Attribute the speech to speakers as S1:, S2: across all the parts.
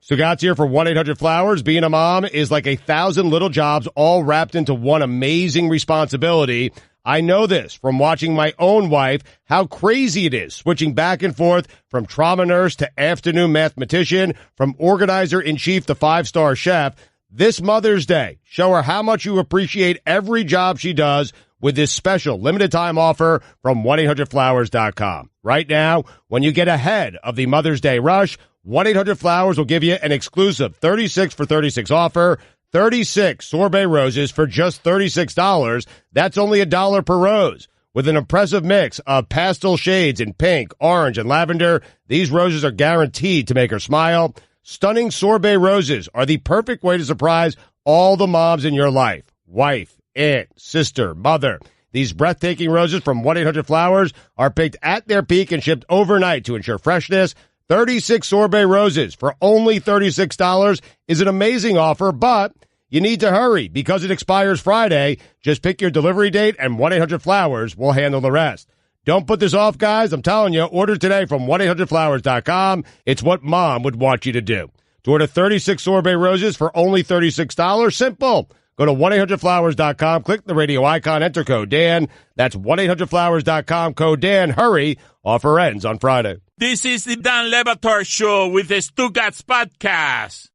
S1: Stugotz here for 1-800-Flowers. Being a mom is like 1,000 little jobs all wrapped into one amazing responsibility. I know this from watching my own wife, how crazy it is, switching back and forth from trauma nurse to afternoon mathematician, from organizer-in-chief to five-star chef. This Mother's Day, show her how much you appreciate every job she does with this special limited-time offer from 1-800-Flowers.com. Right now, when you get ahead of the Mother's Day rush, 1-800-Flowers will give you an exclusive 36 for 36 offer, 36 sorbet roses for just $36. That's only $1 per rose. With an impressive mix of pastel shades in pink, orange, and lavender, these roses are guaranteed to make her smile. Stunning sorbet roses are the perfect way to surprise all the moms in your life. Wife, aunt, sister, mother. These breathtaking roses from 1-800-Flowers are picked at their peak and shipped overnight to ensure freshness. 36 sorbet roses for only $36 is an amazing offer, but you need to hurry because it expires Friday. Just pick your delivery date and 1-800-Flowers will handle the rest. Don't put this off, guys. I'm telling you, order today from 1-800-Flowers.com. It's what mom would want you to do. To order 36 sorbet roses for only $36, simple. Go to 1-800-Flowers.com, click the radio icon, enter code Dan. That's 1-800-Flowers.com, code Dan. Hurry. Offer ends on Friday.
S2: This is the Dan Le Batard Show with the Stugotz podcast.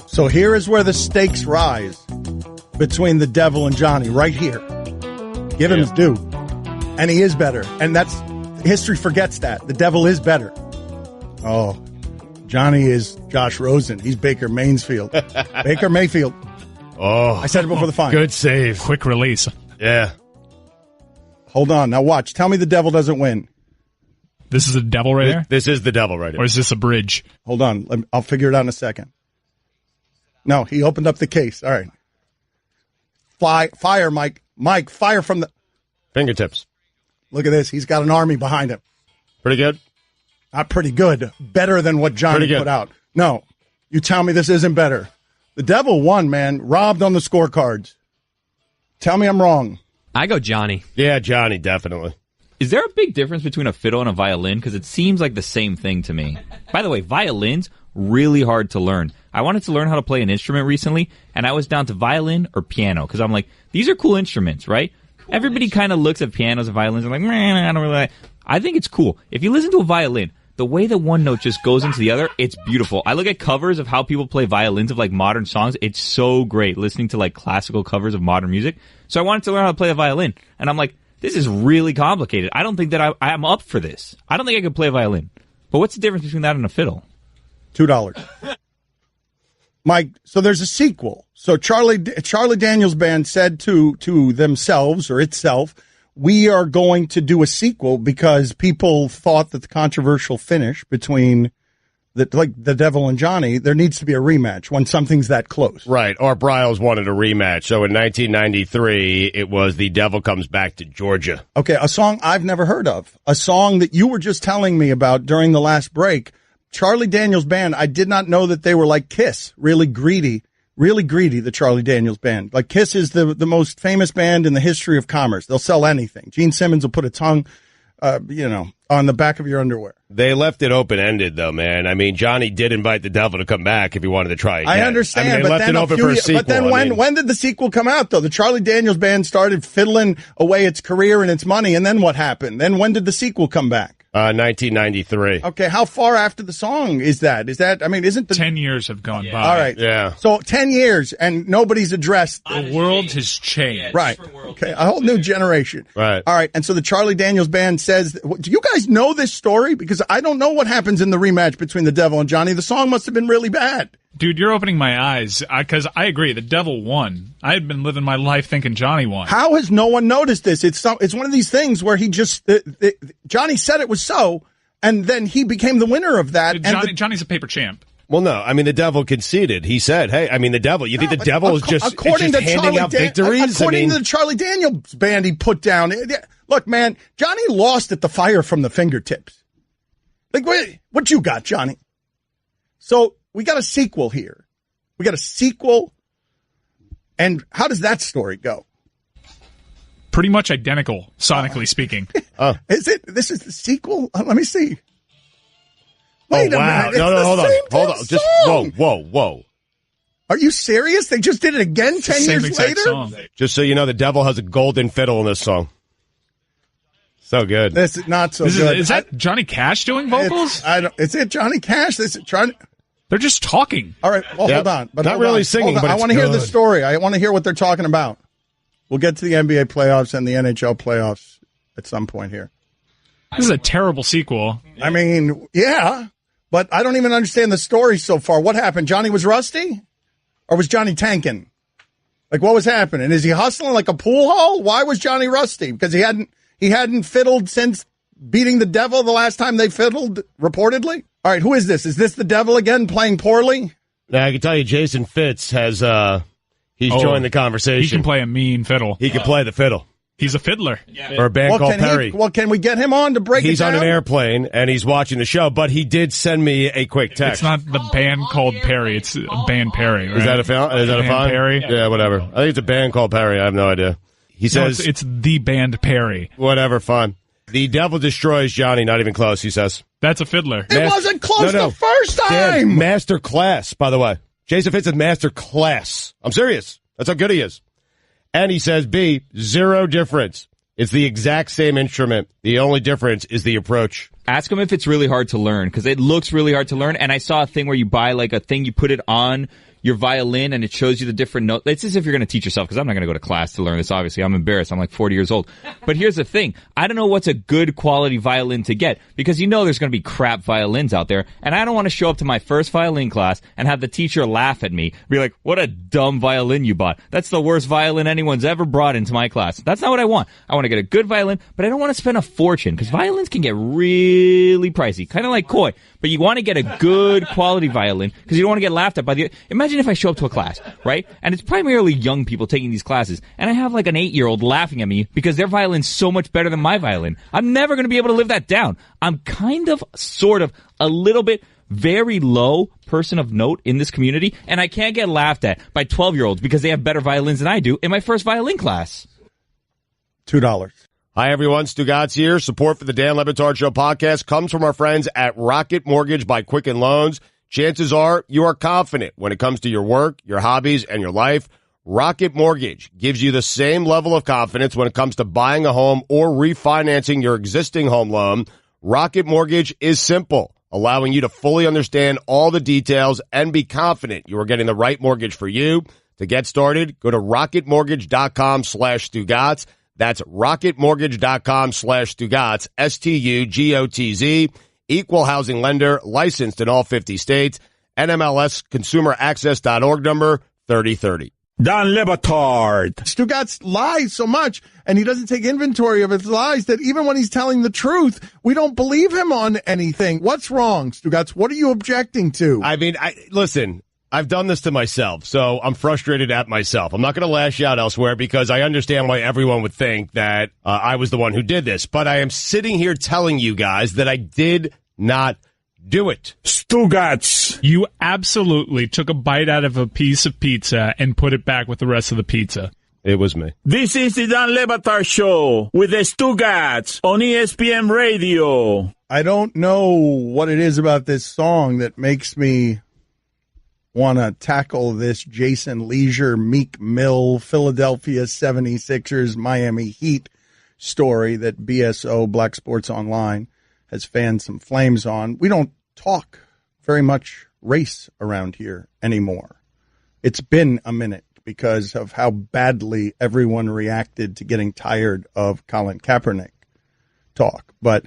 S3: So here is where the stakes rise between the devil and Johnny, right here. Give him his due. And he is better. And that's, history forgets that. The devil is better. Oh, Johnny is Josh Rosen. He's Baker Mayfield. Baker Mayfield.
S1: Oh.
S3: I said it before the final.
S1: Good save.
S4: Quick release.
S1: Yeah.
S3: Hold on. Now watch. Tell me the devil doesn't win.
S4: This is a devil right here?
S1: This is the devil right here.
S4: Or is this a bridge?
S3: Hold on. I'll figure it out in a second. No, he opened up the case. All right. Fire, Mike. Mike, fire from the
S1: fingertips.
S3: Look at this. He's got an army behind him.
S1: Pretty good?
S3: Not pretty good. Better than what Johnny put out. No. You tell me this isn't better. The devil won, man. Robbed on the scorecards. Tell me I'm wrong.
S5: I go Johnny.
S1: Yeah, Johnny, definitely.
S5: Is there a big difference between a fiddle and a violin? Because it seems like the same thing to me. By the way, violins, really hard to learn. I wanted to learn how to play an instrument recently, and I was down to violin or piano. Because I'm like, these are cool instruments, right? Everybody kind of looks at pianos and violins and like, I don't really like. I think it's cool. If you listen to a violin, the way that one note just goes into the other, it's beautiful. I look at covers of how people play violins of like modern songs. It's so great listening to like classical covers of modern music. So I wanted to learn how to play a violin. And I'm like, this is really complicated. I don't think that I'm up for this. I don't think I could play a violin. But what's the difference between that and a fiddle?
S3: $2. Mike, so there's a sequel. So Charlie Daniels Band said to themselves or itself, we are going to do a sequel because people thought that the controversial finish between the devil and Johnny, there needs to be a rematch when something's that close.
S1: Right. Art Briles wanted a rematch. So in 1993, it was The Devil Comes Back to Georgia.
S3: Okay, a song I've never heard of. A song that you were just telling me about during the last break. Charlie Daniels Band, I did not know that they were like Kiss, really greedy, the Charlie Daniels Band. Like Kiss is the most famous band in the history of commerce. They'll sell anything. Gene Simmons will put a tongue, on the back of your underwear.
S1: They left it open-ended, though, man. I mean, Johnny did invite the devil to come back if he wanted to try again.
S3: I understand,
S1: they
S3: but
S1: left
S3: then
S1: it open for a sequel.
S3: But then when did the sequel come out, though? The Charlie Daniels Band started fiddling away its career and its money, and then what happened? Then when did the sequel come back?
S1: 1993.
S3: Okay, how far after the song is that? Isn't the
S4: 10 years have gone by.
S3: All right.
S1: Yeah.
S3: So 10 years and nobody's addressed.
S4: The world has changed.
S3: Right. Okay, a whole new generation.
S1: Right.
S3: All right, and so the Charlie Daniels Band says, do you guys know this story? Because I don't know what happens in the rematch between the devil and Johnny. The song must have been really bad.
S4: Dude, you're opening my eyes, because I agree, the devil won. I had been living my life thinking Johnny won.
S3: How has no one noticed this? It's one of these things where he just Johnny said it was so, and then he became the winner of that.
S4: Johnny's a paper champ.
S1: Well, no, I mean, the devil conceded. He said, hey, I mean, the devil, you think the devil is just handing out victories?
S3: According to the Charlie Daniels Band he put down. Look, man, Johnny lost at the fire from the fingertips. Like, what you got, Johnny? So we got a sequel here. And how does that story go?
S4: pretty much identical, sonically speaking.
S3: Is it? This is the sequel? Let me see. Wait a
S1: wow.
S3: minute.
S1: No, hold on. Hold on.
S3: Just
S1: Just whoa.
S3: Are you serious? They just did it again 10
S4: Same
S3: years
S4: exact
S3: later?
S4: song.
S1: Just so you know, the devil has a golden fiddle in this song. So good.
S3: This is not so good.
S4: Is that Johnny Cash doing vocals?
S3: Is it Johnny Cash?
S4: They're just talking.
S3: All right, well,
S1: Yep.
S3: hold on. But
S1: Not
S3: hold
S1: really
S3: on.
S1: singing,
S3: Hold on.
S1: but
S3: I
S1: it's
S3: want to hear the
S1: good.
S3: story. I want to hear what they're talking about. We'll get to the NBA playoffs and the NHL playoffs at some point here.
S4: This is a terrible sequel.
S3: I mean, yeah, but I don't even understand the story so far. What happened? Johnny was rusty? Or was Johnny tanking? Like, what was happening? Is he hustling like a pool hall? Why was Johnny rusty? Because he hadn't fiddled since beating the devil the last time they fiddled, reportedly? All right, who is this? Is this the devil again playing poorly?
S1: Now, I can tell you Jason Fitz has, he's joined the conversation.
S4: He can play a mean fiddle.
S1: He can play the fiddle.
S4: He's a fiddler.
S1: Or a band called Perry.
S3: Can we get him on to break
S1: He's
S3: it down?
S1: on an airplane, and he's watching the show, but he did send me a quick text.
S4: It's not the band called Perry. It's a band Perry, right?
S1: Is that a
S4: Band
S1: fine?
S4: Perry?
S1: Yeah, whatever. I think it's a band called Perry. I have no idea. He
S4: No,
S1: says,
S4: it's the band Perry.
S1: whatever, fine. The devil destroys Johnny, not even close, he says.
S4: That's a fiddler.
S3: It wasn't close
S1: No.
S3: the first time.
S1: Dan, master class, by the way. Jason Fitz is master class. I'm serious. That's how good he is. And he says, B, zero difference. It's the exact same instrument. The only difference is the approach.
S5: Ask him if it's really hard to learn, because it looks really hard to learn. And I saw a thing where you buy like a thing, you put it on your violin, and it shows you the different notes. It's as if you're going to teach yourself, because I'm not going to go to class to learn this, obviously. I'm embarrassed. I'm like 40 years old. But here's the thing. I don't know what's a good quality violin to get, because you know there's going to be crap violins out there, and I don't want to show up to my first violin class and have the teacher laugh at me, be like, what a dumb violin you bought. That's the worst violin anyone's ever brought into my class. That's not what I want. I want to get a good violin, but I don't want to spend a fortune, because violins can get really pricey, kind of like koi. But you want to get a good quality violin, because you don't want to get laughed at by the... Imagine if I show up to a class, right? And it's primarily young people taking these classes, and I have like an 8-year-old laughing at me because their violin's so much better than my violin. I'm never going to be able to live that down. I'm kind of, sort of, a little bit very low person of note in this community, and I can't get laughed at by 12-year-olds because they have better violins than I do in my first violin class.
S3: $2.
S1: Hi, everyone. Stugotz here. Support for the Dan Le Batard Show podcast comes from our friends at Rocket Mortgage by Quicken Loans. Chances are you are confident when it comes to your work, your hobbies, and your life. Rocket Mortgage gives you the same level of confidence when it comes to buying a home or refinancing your existing home loan. Rocket Mortgage is simple, allowing you to fully understand all the details and be confident you are getting the right mortgage for you. To get started, go to rocketmortgage.com/Stugotz. That's rocketmortgage.com/Stugotz, STUGOTZ. Equal housing lender, licensed in all 50 states. NMLS consumeraccess.org number 3030.
S2: Dan Le Batard.
S3: Stugotz lies so much, and he doesn't take inventory of his lies, that even when he's telling the truth, we don't believe him on anything. What's wrong, Stugotz? What are you objecting to?
S1: I mean, listen, I've done this to myself, so I'm frustrated at myself. I'm not going to lash out elsewhere because I understand why everyone would think that I was the one who did this. But I am sitting here telling you guys that I did not do it.
S2: Stugotz.
S4: You absolutely took a bite out of a piece of pizza and put it back with the rest of the pizza.
S1: It was me.
S2: This is the Dan Le Batard Show with the Stugotz on ESPN Radio.
S3: I don't know what it is about this song that makes me want to tackle this Jason Leisure, Meek Mill, Philadelphia 76ers, Miami Heat story that BSO, Black Sports Online, has fanned some flames on. We don't talk very much race around here anymore. It's been a minute because of how badly everyone reacted to getting tired of Colin Kaepernick talk. But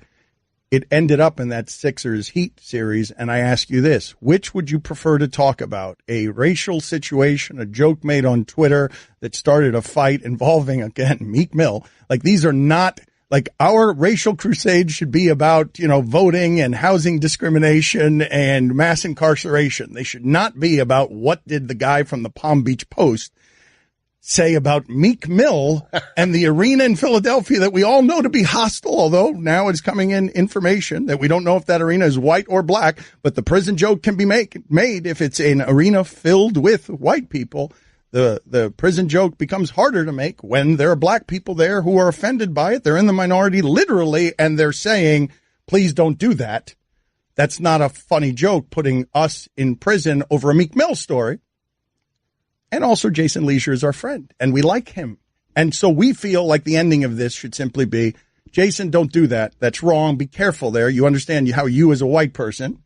S3: it ended up in that Sixers Heat series, and I ask you this. Which would you prefer to talk about? A racial situation, a joke made on Twitter that started a fight involving, again, Meek Mill. Like, these are not, like, our racial crusade should be about, voting and housing discrimination and mass incarceration. They should not be about what did the guy from the Palm Beach Post say about Meek Mill and the arena in Philadelphia that we all know to be hostile, although now it's coming in information that we don't know if that arena is white or black, but the prison joke can be made if it's an arena filled with white people. The prison joke becomes harder to make when there are black people there who are offended by it. They're in the minority literally, and they're saying, please don't do that. That's not a funny joke, putting us in prison over a Meek Mill story. And also Jason Leisure is our friend, and we like him. And so we feel like the ending of this should simply be, Jason, don't do that. That's wrong. Be careful there. You understand how you as a white person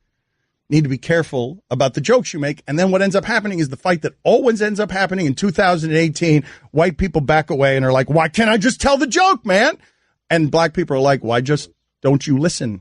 S3: need to be careful about the jokes you make. And then what ends up happening is the fight that always ends up happening in 2018. White people back away and are like, why can't I just tell the joke, man? And black people are like, why just don't you listen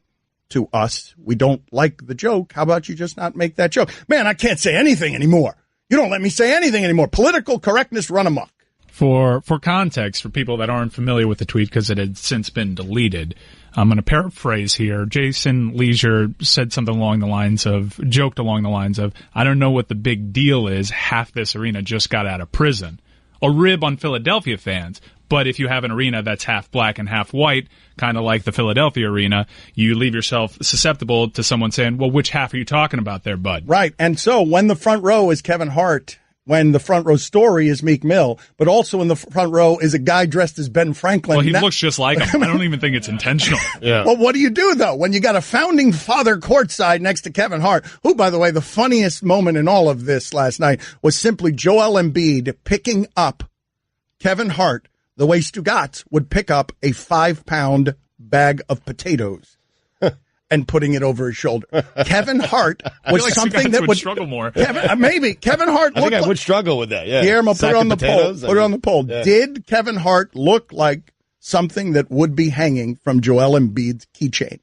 S3: to us? We don't like the joke. How about you just not make that joke? Man, I can't say anything anymore. You don't let me say anything anymore. Political correctness run amok.
S4: For context, for people that aren't familiar with the tweet because it had since been deleted, I'm going to paraphrase here. Jason Leisure said something joked along the lines of, I don't know what the big deal is. Half this arena just got out of prison. A rib on Philadelphia fans. But if you have an arena that's half black and half white, kind of like the Philadelphia arena, you leave yourself susceptible to someone saying, well, which half are you talking about there, bud?
S3: Right. And so when the front row is Kevin Hart, when the front row story is Meek Mill, but also in the front row is a guy dressed as Ben Franklin.
S4: Well, he looks just like him. I don't even think it's intentional.
S1: Yeah.
S3: Well, what do you do, though, when you got a founding father courtside next to Kevin Hart, who, by the way, the funniest moment in all of this last night was simply Joel Embiid picking up Kevin Hart the way Stugotz would pick up a 5-pound bag of potatoes and putting it over his shoulder. Kevin Hart was
S4: like
S3: something
S4: Stugotz
S3: that would
S4: struggle more.
S3: Maybe Kevin Hart.
S1: I think I would struggle with that. Yeah,
S3: Guillermo, put it on the poll. Put it on the poll.
S1: Yeah.
S3: Did Kevin Hart look like something that would be hanging from Joel Embiid's keychain,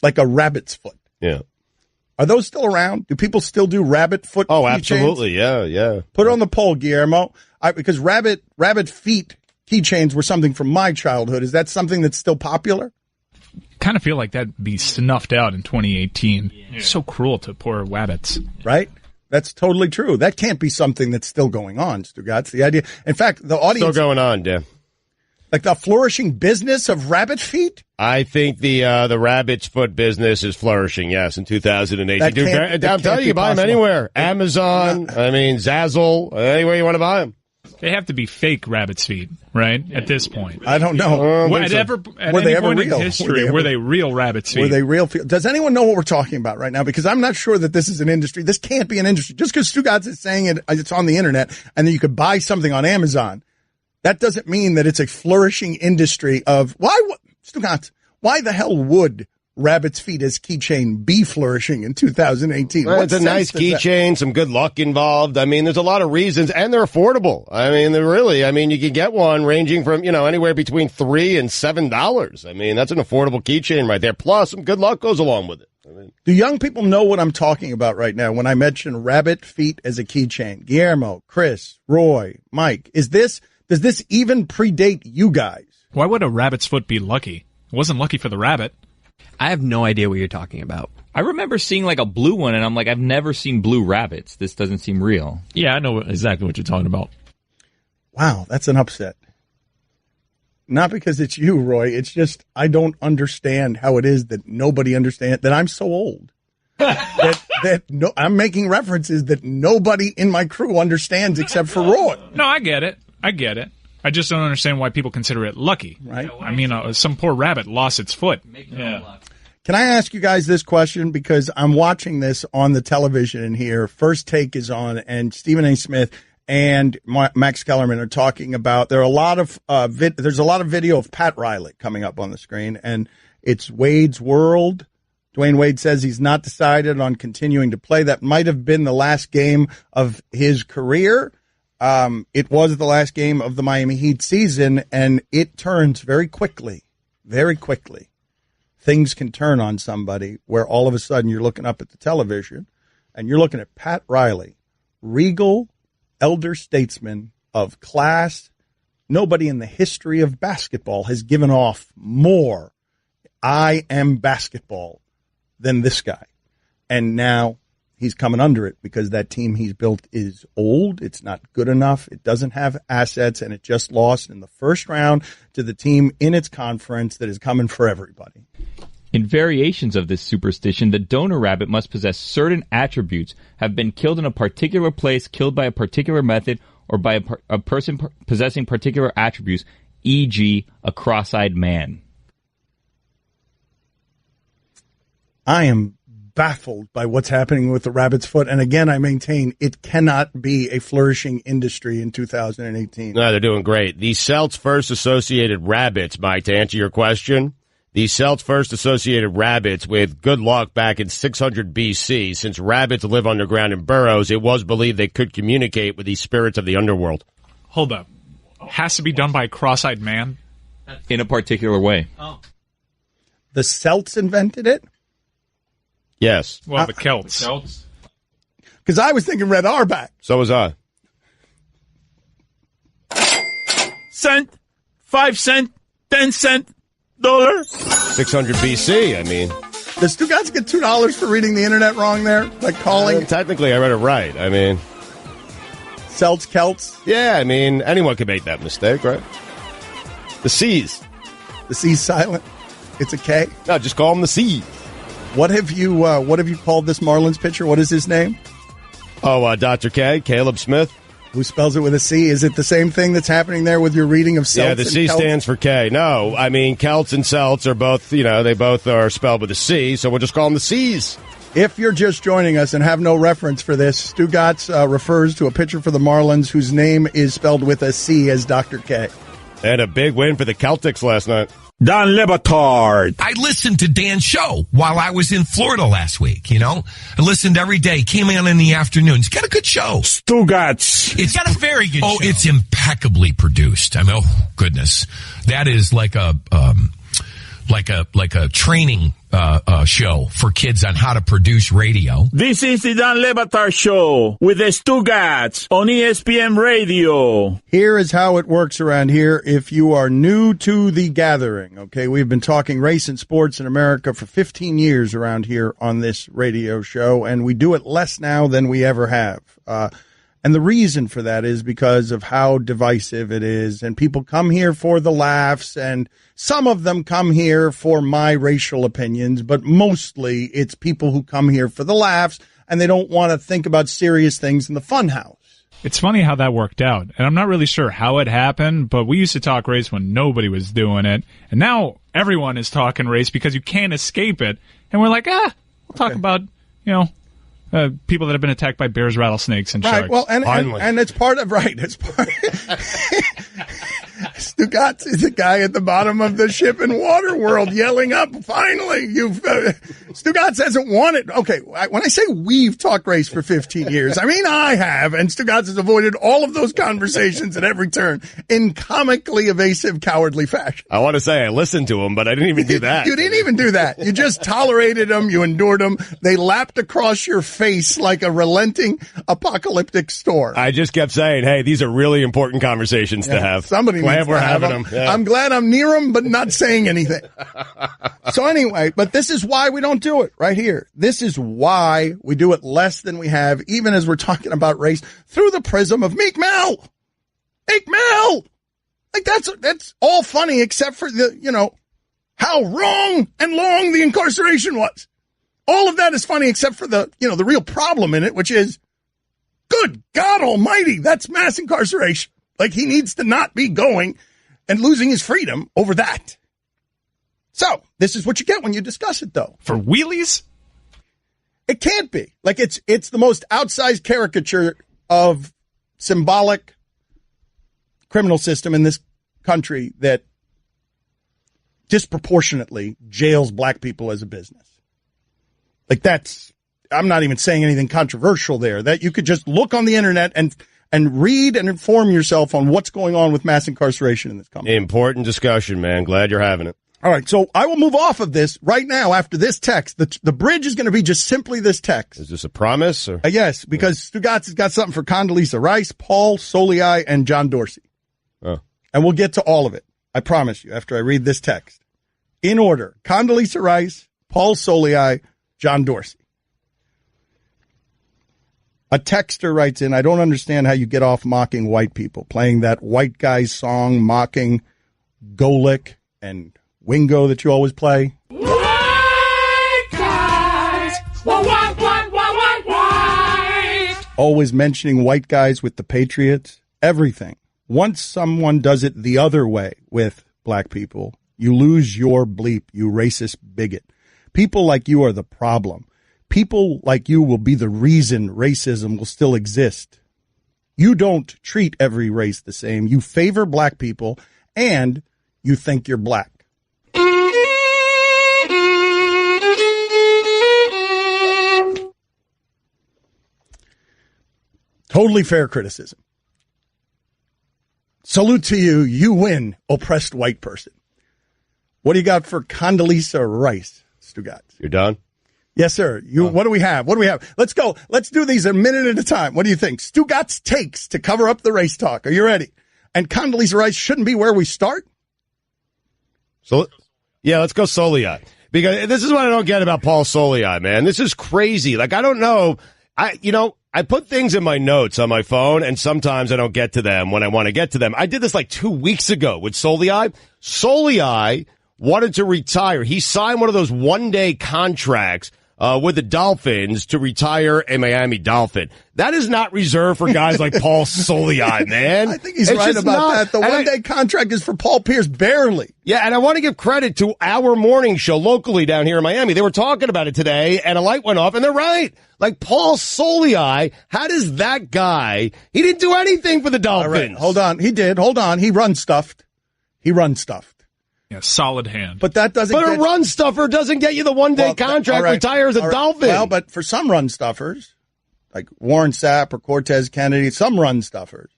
S3: like a rabbit's foot?
S1: Yeah.
S3: Are those still around? Do people still do rabbit foot?
S1: Oh,
S3: keychains?
S1: absolutely. Yeah.
S3: Put it on the poll, Guillermo. Because rabbit feet keychains were something from my childhood. Is that something that's still popular?
S4: Kind of feel like that'd be snuffed out in 2018. Yeah. So cruel to poor rabbits.
S3: Right? That's totally true. That can't be something that's still going on, Stugotz. The idea. In fact, the audience.
S1: Still going on, yeah.
S3: Like the flourishing business of rabbit feet?
S1: I think the rabbit's foot business is flourishing, yes, in 2018. Dude, I'm telling you, you buy them anywhere. Amazon, Zazzle, anywhere you want to buy them.
S4: They have to be fake rabbit's feet, right? At this point.
S3: I don't know.
S4: At any point in history, were they real rabbit's feet?
S3: Were they real? Does anyone know what we're talking about right now? Because I'm not sure that this is an industry. This can't be an industry. Just because Stugotz is saying it's on the internet and then you could buy something on Amazon, that doesn't mean that it's a flourishing industry of Stugotz, why the hell would rabbit's feet as keychain be flourishing in 2018?
S1: Well, it's a nice keychain, some good luck involved. There's a lot of reasons, and they're affordable. You can get one ranging from, anywhere between $3 and $7. That's an affordable keychain right there. Plus, some good luck goes along with it.
S3: Do young people know what I'm talking about right now when I mention rabbit feet as a keychain? Guillermo, Chris, Roy, Mike, does this even predate you guys?
S4: Why would a rabbit's foot be lucky? It wasn't lucky for the rabbit.
S6: I have no idea what you're talking about.
S5: I remember seeing like a blue one, and I'm like, I've never seen blue rabbits. This doesn't seem real.
S7: Yeah, I know exactly what you're talking about.
S3: Wow, that's an upset. Not because it's you, Roy. It's just I don't understand how it is that nobody understands, that I'm so old. I'm making references that nobody in my crew understands except for Roy.
S4: No, I get it. I just don't understand why people consider it lucky.
S3: Right.
S4: Some poor rabbit lost its foot. Yeah.
S3: Can I ask you guys this question? Because I'm watching this on the television in here. First Take is on, and Stephen A. Smith and Max Kellerman are talking about. There's a lot of video of Pat Riley coming up on the screen, and it's Wade's World. Dwayne Wade says he's not decided on continuing to play. That might have been the last game of his career. It was the last game of the Miami Heat season, and it turns very quickly, very quickly. Things can turn on somebody where all of a sudden you're looking up at the television and you're looking at Pat Riley, regal elder statesman of class. Nobody in the history of basketball has given off more I am basketball than this guy. And now he's coming under it because that team he's built is old. It's not good enough. It doesn't have assets, and it just lost in the first round to the team in its conference that is coming for everybody.
S5: In variations of this superstition, the donor rabbit must possess certain attributes, have been killed in a particular place, killed by a particular method, or by a person possessing particular attributes, e.g., a cross-eyed man.
S3: I am baffled by what's happening with the rabbit's foot. And again, I maintain it cannot be a flourishing industry in 2018.
S1: No, they're doing great. The Celts first associated rabbits, Mike, to answer your question. The Celts first associated rabbits with good luck back in 600 BC. Since rabbits live underground in burrows, it was believed they could communicate with the spirits of the underworld.
S4: Hold up. Has to be done by a cross-eyed man?
S5: In a particular way.
S4: Oh.
S3: The Celts invented it?
S1: Yes.
S4: Well, the Celts.
S3: Because I was thinking Red Auerbach.
S1: So was I.
S2: Cent, 5 cent, 10 cent, dollar.
S1: 600 BC, I mean.
S3: Does Stugotz get $2 for reading the internet wrong there? Like calling?
S1: Technically, I read it right. I mean.
S3: Celts, Celts?
S1: Yeah, I mean, anyone could make that mistake, right? The C's.
S3: The C's silent. It's a K.
S1: No, just call them the C's.
S3: What have you called this Marlins pitcher? What is his name?
S1: Oh, Dr. K, Caleb Smith.
S3: Who spells it with a C? Is it the same thing that's happening there with your reading of Celts?
S1: Yeah, the C stands for K. No, I mean, Celts and Celts are both, they both are spelled with a C, so we'll just call them the C's.
S3: If you're just joining us and have no reference for this, Stugotz refers to a pitcher for the Marlins whose name is spelled with a C as Dr. K.
S1: And a big win for the Celtics last night.
S2: Dan Le Batard.
S8: I listened to Dan's show while I was in Florida last week, I listened every day, came in the afternoon. He's got a good show.
S2: Stugotz.
S8: It's got a very good show. Oh, it's impeccably produced. I mean, oh, goodness. That is like a training show for kids on how to produce radio.
S2: This is the Dan Le Batard Show with the Stugotz on ESPN Radio.
S3: Here is how it works around here if you are new to the gathering. Okay, we've been talking race and sports in America for 15 years around here on this radio show, and we do it less now than we ever have. And the reason for that is because of how divisive it is. And people come here for the laughs, and some of them come here for my racial opinions, but mostly it's people who come here for the laughs, and they don't want to think about serious things in the fun house.
S4: It's funny how that worked out. And I'm not really sure how it happened, but we used to talk race when nobody was doing it. And now everyone is talking race because you can't escape it. And we're like, we'll talk about, people that have been attacked by bears, rattlesnakes, and sharks.
S3: Right. Well, and it's part of It's part. Stugotz is the guy at the bottom of the ship in Waterworld yelling up, finally, Stugotz hasn't won it. Okay, when I say we've talked race for 15 years, I mean I have, and Stugotz has avoided all of those conversations at every turn in comically evasive, cowardly fashion.
S1: I want to say I listened to him, but I didn't even do that.
S3: You didn't even do that. You just tolerated them. You endured them. They lapped across your face like a relenting apocalyptic storm.
S1: I just kept saying, hey, these are really important conversations to have.
S3: Somebody
S1: glad we're having them. Yeah.
S3: I'm glad I'm near them, but not saying anything. So anyway, but this is why we don't do it right here. This is why we do it less than we have, even as we're talking about race, through the prism of Meek Mill. Meek Mill! Like, that's all funny except for how wrong and long the incarceration was. All of that is funny except for the real problem in it, which is, good God almighty, that's mass incarceration. Like, he needs to not be going and losing his freedom over that. So, this is what you get when you discuss it, though.
S4: For wheelies?
S3: It can't be. Like, it's the most outsized caricature of symbolic criminal system in this country that disproportionately jails black people as a business. Like, I'm not even saying anything controversial there. That you could just look on the internet and read and inform yourself on what's going on with mass incarceration in this country.
S1: Important discussion, man. Glad you're having it.
S3: All right, so I will move off of this right now after this text. The bridge is going to be just simply this text.
S1: Is this a promise? Or?
S3: Yes, because Stugotz has got something for Condoleezza Rice, Paul Soliai, and John Dorsey.
S1: Oh.
S3: And we'll get to all of it, I promise you, after I read this text. In order, Condoleezza Rice, Paul Soliai, John Dorsey. A texter writes in, I don't understand how you get off mocking white people, playing that white guy's song, mocking Golick and Wingo that you always play. always mentioning white guys with the Patriots, everything. Once someone does it the other way with black people, you lose your bleep, you racist bigot. People like you are the problem. People like you will be the reason racism will still exist. You don't treat every race the same. You favor black people, and you think you're black. Totally fair criticism. Salute to you. You win, oppressed white person. What do you got for Condoleezza Rice, Stugotz?
S1: You're done?
S3: Yes, sir. What do we have? Let's go. Let's do these a minute at a time. What do you think? Stugotz takes to cover up the race talk. Are you ready? And Condoleezza Rice shouldn't be where we start?
S1: So, yeah, let's go Soliai. Because this is what I don't get about Paul Soliai, man. This is crazy. Like, I don't know. I put things in my notes on my phone, and sometimes I don't get to them when I want to get to them. I did this like 2 weeks ago with Soliai. Soliai wanted to retire. He signed one of those one-day contracts with the Dolphins to retire a Miami Dolphin. That is not reserved for guys like Paul Soliai, man.
S3: I think he's right about that. The one-day contract is for Paul Pierce, barely.
S1: Yeah, and I want to give credit to our morning show locally down here in Miami. They were talking about it today, and a light went off, and they're right. Like, Paul Soliai, how does that guy, he didn't do anything for the Dolphins.
S3: All right, hold on. He did. Hold on. He run stuffed.
S4: Yeah, solid hand.
S3: But that doesn't
S1: But a run stuffer doesn't get you the one-day contract, retire as a Dolphin.
S3: Well, but for some run stuffers, like Warren Sapp or Cortez Kennedy, some run stuffers.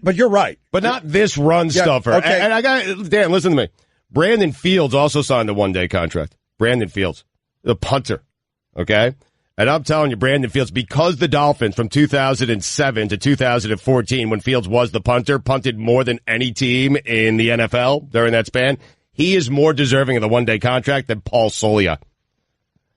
S3: But you're right.
S1: But not this run stuffer.
S3: Okay.
S1: And Dan, listen to me. Brandon Fields also signed a one-day contract. Brandon Fields, the punter. Okay? And I'm telling you, Brandon Fields, because the Dolphins from 2007 to 2014, when Fields was the punter, punted more than any team in the NFL during that span, he is more deserving of the one-day contract than Paul Soliai.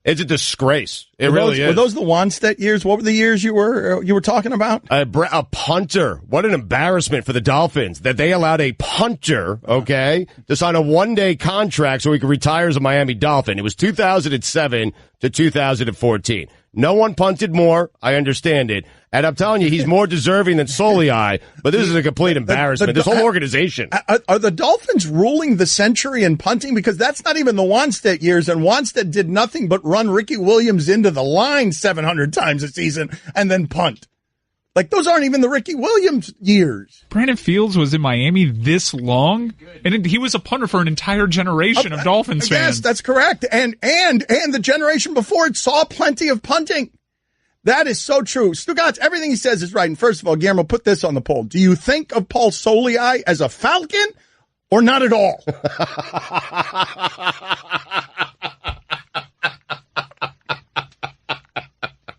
S1: It's a disgrace. It really is.
S3: Were those the Wanstead years? What were the years you were talking about?
S1: A punter. What an embarrassment for the Dolphins that they allowed a punter, okay, to sign a one-day contract so he could retire as a Miami Dolphin. It was 2007 to 2014. No one punted more. I understand it. And I'm telling you, he's more deserving than Soliai, but this is a complete embarrassment. This whole organization.
S3: Are the Dolphins ruling the century in punting? Because that's not even the Wanstead years, and Wanstead did nothing but run Ricky Williams into the line 700 times a season and then punt. Like, those aren't even the Ricky Williams years.
S4: Brandon Fields was in Miami this long, and he was a punter for an entire generation of Dolphins fans.
S3: Yes, that's correct. And the generation before it saw plenty of punting. That is so true. Stugotz, everything he says is right. And first of all, Guillermo, put this on the poll. Do you think of Paul Soliai as a Falcon or not at all?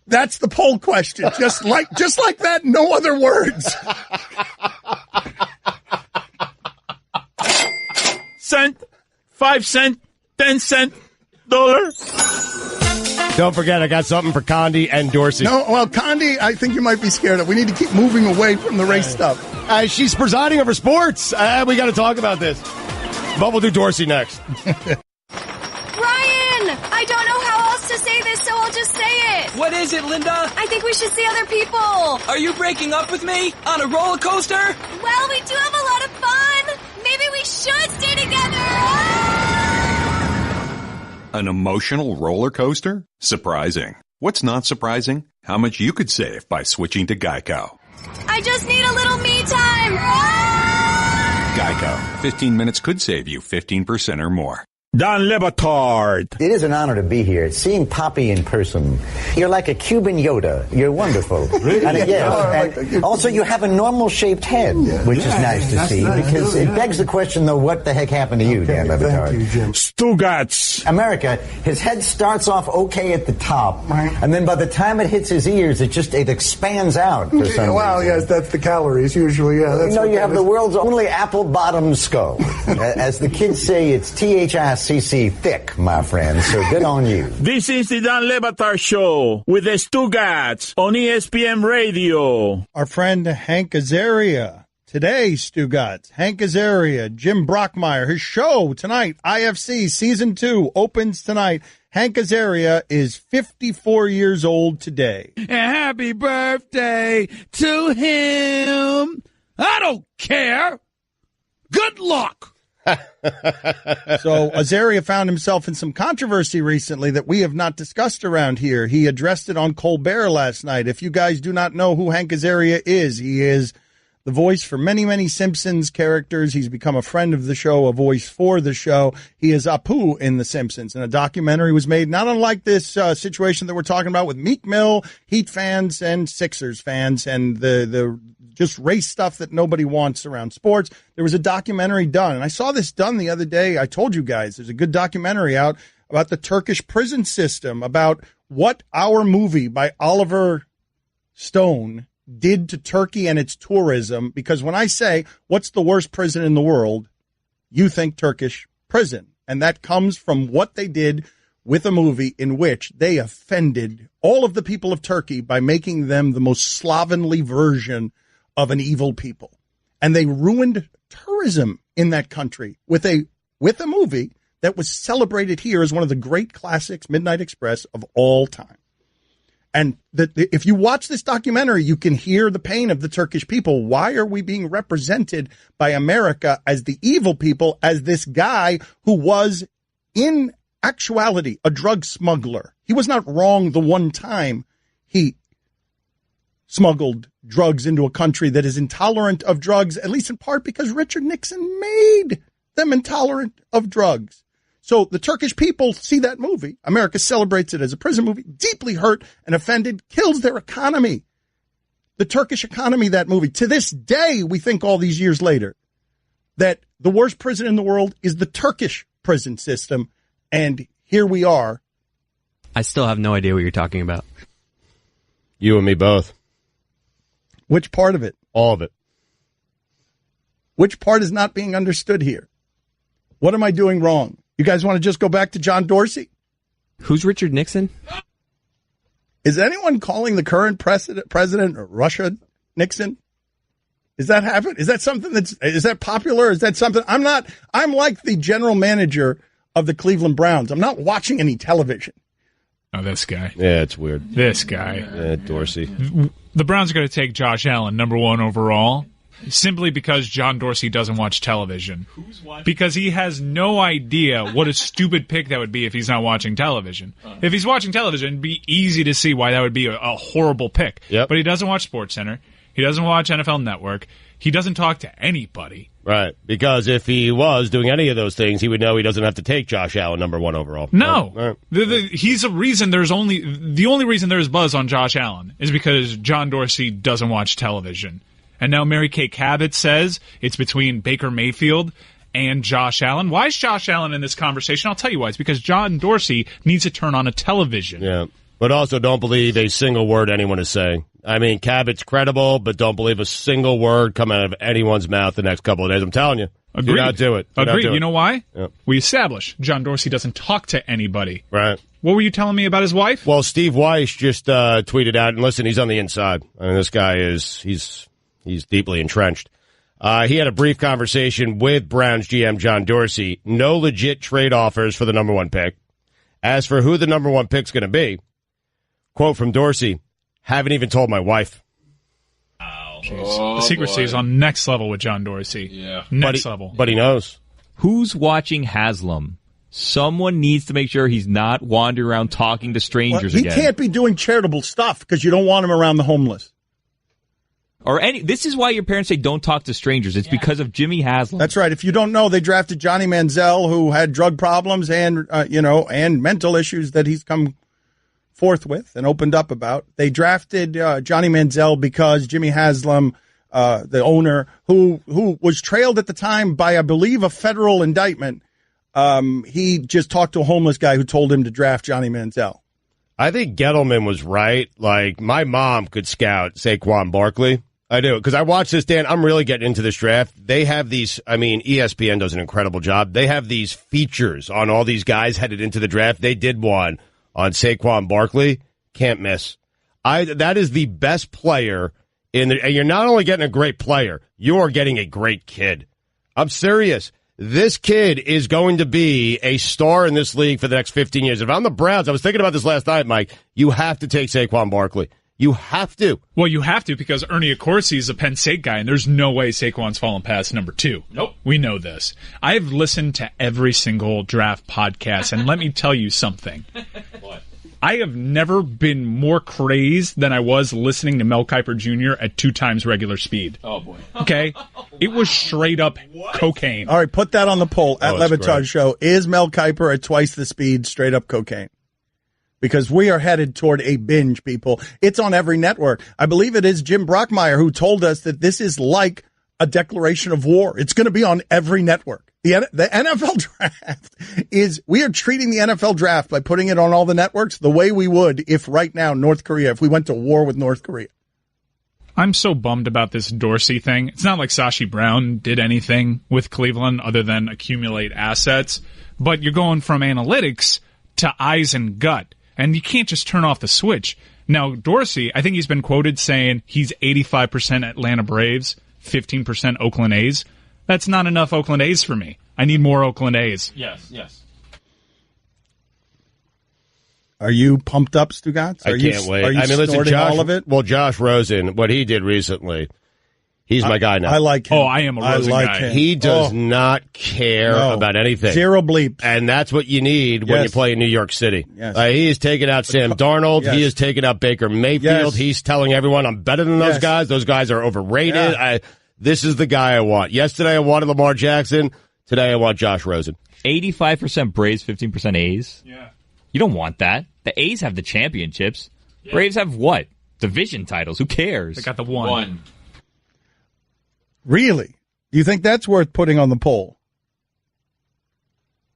S3: That's the poll question. Just like that, no other words.
S2: Cent, 5 cent, 10 cent, dollar.
S1: Don't forget, I got something for Condi and Dorsey.
S3: No, well, Condi, I think you might be scared of. We need to keep moving away from the race stuff.
S1: She's presiding over sports. We got to talk about this. But we'll do Dorsey next.
S9: Ryan! I don't know how else to say this, so I'll just say it.
S10: What is it, Linda?
S9: I think we should see other people.
S10: Are you breaking up with me? On a roller coaster?
S9: Well, we do have a lot of fun. Maybe we should stay together.
S11: An emotional roller coaster? Surprising. What's not surprising? How much you could save by switching to Geico.
S9: I just need a little me time.
S11: Geico. 15 minutes could save you 15% or more.
S2: Don Le Batard.
S12: It is an honor to be here. Seeing Poppy in person, you're like a Cuban Yoda. You're wonderful.
S3: Really?
S12: And also, you have a normal-shaped head, which is nice to see, because it begs the question, though, what the heck happened to you, Dan Le Batard?
S2: Stugotz.
S12: America, his head starts off okay at the top, and then by the time it hits his ears, it expands out for some
S3: Well,
S12: reason.
S3: yes, that's the calories, usually, yeah. That's
S12: you have the world's only apple-bottomed skull. As the kids say, it's THICC thick, my friend, so good on you.
S2: This is the Dan Le Batard Show with the Stugotz on ESPN Radio.
S3: Our friend Hank Azaria Today, Stugotz, Hank Azaria, Jim Brockmeyer, his show tonight, IFC Season 2, opens tonight. Hank Azaria is 54 years old today.
S10: And happy birthday to him. I don't care. Good luck.
S3: So Azaria found himself in some controversy recently that we have not discussed around here. He addressed it on Colbert last night. If you guys do not know who Hank Azaria is, he is the voice for many, many Simpsons characters. He's become a friend of the show, a voice for the show. He is Apu in The Simpsons, and a documentary was made not unlike this situation that we're talking about with Meek Mill, Heat fans, and Sixers fans, and the just race stuff that nobody wants around sports. There was a documentary done, and I saw this done the other day. I told you guys there's a good documentary out about the Turkish prison system, about what Our Movie by Oliver Stone did to Turkey and its tourism, because when I say what's the worst prison in the world, you think Turkish prison. And that comes from what they did with a movie in which they offended all of the people of Turkey by making them the most slovenly version of an evil people. And they ruined tourism in that country with a movie that was celebrated here as one of the great classics, Midnight Express, of all time. And if you watch this documentary, you can hear the pain of the Turkish people. Why are we being represented by America as the evil people, as this guy who was, in actuality, a drug smuggler? He was not wrong the one time he smuggled drugs into a country that is intolerant of drugs, at least in part because Richard Nixon made them intolerant of drugs. So the Turkish people see that movie. America celebrates it as a prison movie, deeply hurt and offended, kills their economy. The Turkish economy, that movie. To this day, we think all these years later that the worst prison in the world is the Turkish prison system. And here we are.
S6: I still have no idea what you're talking about.
S1: You and me both.
S3: Which part of it?
S1: All of it.
S3: Which part is not being understood here? What am I doing wrong? You guys want to just go back to John Dorsey?
S6: Who's Richard Nixon?
S3: Is anyone calling the current president Russia Nixon? Is that happen? Is that something is that popular? Is that something? I'm like the general manager of the Cleveland Browns. I'm not watching any television.
S4: Oh, this guy.
S1: Yeah, it's weird.
S4: This guy.
S1: Dorsey.
S4: The Browns are going to take Josh Allen, #1 overall. Simply because John Dorsey doesn't watch television. Because he has no idea what a stupid pick that would be if he's not watching television. If he's watching television, it'd be easy to see why that would be a horrible pick.
S1: Yep.
S4: But he doesn't watch SportsCenter. He doesn't watch NFL Network. He doesn't talk to anybody.
S1: Right. Because if he was doing any of those things, he would know he doesn't have to take Josh Allen #1 overall.
S4: No.
S1: Right.
S4: He's a reason the only reason there's buzz on Josh Allen is because John Dorsey doesn't watch television. And now Mary Kay Cabot says it's between Baker Mayfield and Josh Allen. Why is Josh Allen in this conversation? I'll tell you why. It's because John Dorsey needs to turn on a television.
S1: Yeah. But also don't believe a single word anyone is saying. I mean, Cabot's credible, but don't believe a single word come out of anyone's mouth the next couple of days. I'm telling you.
S4: Agreed.
S1: Do not do it.
S4: Agreed. You know why?
S1: Yep.
S4: We established John Dorsey doesn't talk to anybody.
S1: Right.
S4: What were you telling me about his wife?
S1: Well, Steve Weiss just tweeted out, and listen, he's on the inside. I mean, this guy he's deeply entrenched. He had a brief conversation with Browns GM John Dorsey. No legit trade offers for the #1 pick. As for who the #1 pick's going to be, quote from Dorsey, haven't even told my wife.
S4: Wow. The secrecy is on next level with John Dorsey.
S7: Yeah.
S4: Next level.
S1: But he knows.
S5: Who's watching Haslam? Someone needs to make sure he's not wandering around talking to strangers
S3: he
S5: again.
S3: He can't be doing charitable stuff because you don't want him around the homeless.
S5: This is why your parents say don't talk to strangers. It's because of Jimmy Haslam.
S3: That's right. If you don't know, they drafted Johnny Manziel, who had drug problems and mental issues that he's come forth with and opened up about. They drafted Johnny Manziel because Jimmy Haslam, the owner, who was trailed at the time by, I believe, a federal indictment. He just talked to a homeless guy who told him to draft Johnny Manziel.
S1: I think Gettleman was right. Like, my mom could scout Saquon Barkley. I do, because I watched this, Dan. I'm really getting into this draft. They have these, ESPN does an incredible job. They have these features on all these guys headed into the draft. They did one on Saquon Barkley. Can't miss. That is the best player And you're not only getting a great player, you are getting a great kid. I'm serious. This kid is going to be a star in this league for the next 15 years. If I'm the Browns, I was thinking about this last night, Mike, you have to take Saquon Barkley. You have to.
S4: Well, you have to because Ernie Accorsi is a Penn State guy, and there's no way Saquon's fallen past number 2.
S5: Nope.
S4: We know this. I've listened to every single draft podcast, and let me tell you something.
S5: What?
S4: I have never been more crazed than I was listening to Mel Kiper Jr. at 2 times regular speed.
S5: Oh, boy.
S4: Okay? It was straight up cocaine.
S3: All right, put that on the poll at
S1: it's
S3: Le Batard
S1: great.
S3: Show. Is Mel Kiper at twice the speed straight up cocaine? Because we are headed toward a binge, people. It's on every network. I believe it is Jim Brockmeyer who told us that this is like a declaration of war. It's going to be on every network. The NFL draft we are treating the NFL draft by putting it on all the networks the way we would if right now if we went to war with North Korea.
S4: I'm so bummed about this Dorsey thing. It's not like Sashi Brown did anything with Cleveland other than accumulate assets, but you're going from analytics to eyes and gut, and you can't just turn off the switch. Now, Dorsey, I think he's been quoted saying he's 85% Atlanta Braves, 15% Oakland A's. That's not enough Oakland A's for me. I need more Oakland A's.
S5: Yes.
S3: Are you pumped up, Stugotz?
S1: I can't wait.
S3: Are you snorting all of it?
S1: Well, Josh Rosen, what he did recently, he's my guy now.
S3: I like him.
S4: Oh, I am a Rosen guy.
S3: him.
S1: He does not care about anything.
S3: Zero bleep.
S1: And that's what you need when you play in New York City.
S3: Yes.
S1: He is taking out Sam Darnold.
S3: Yes.
S1: He is taking out Baker Mayfield.
S3: Yes.
S1: He's telling everyone I'm better than those guys. Those guys are overrated.
S3: Yeah.
S1: This is the guy I want. Yesterday I wanted Lamar Jackson. Today I want Josh Rosen.
S5: 85% Braves, 15% A's?
S4: Yeah.
S5: You don't want that. The A's have the championships. Yeah. Braves have what? Division titles. Who cares?
S4: They got the one.
S3: Really? You think that's worth putting on the poll?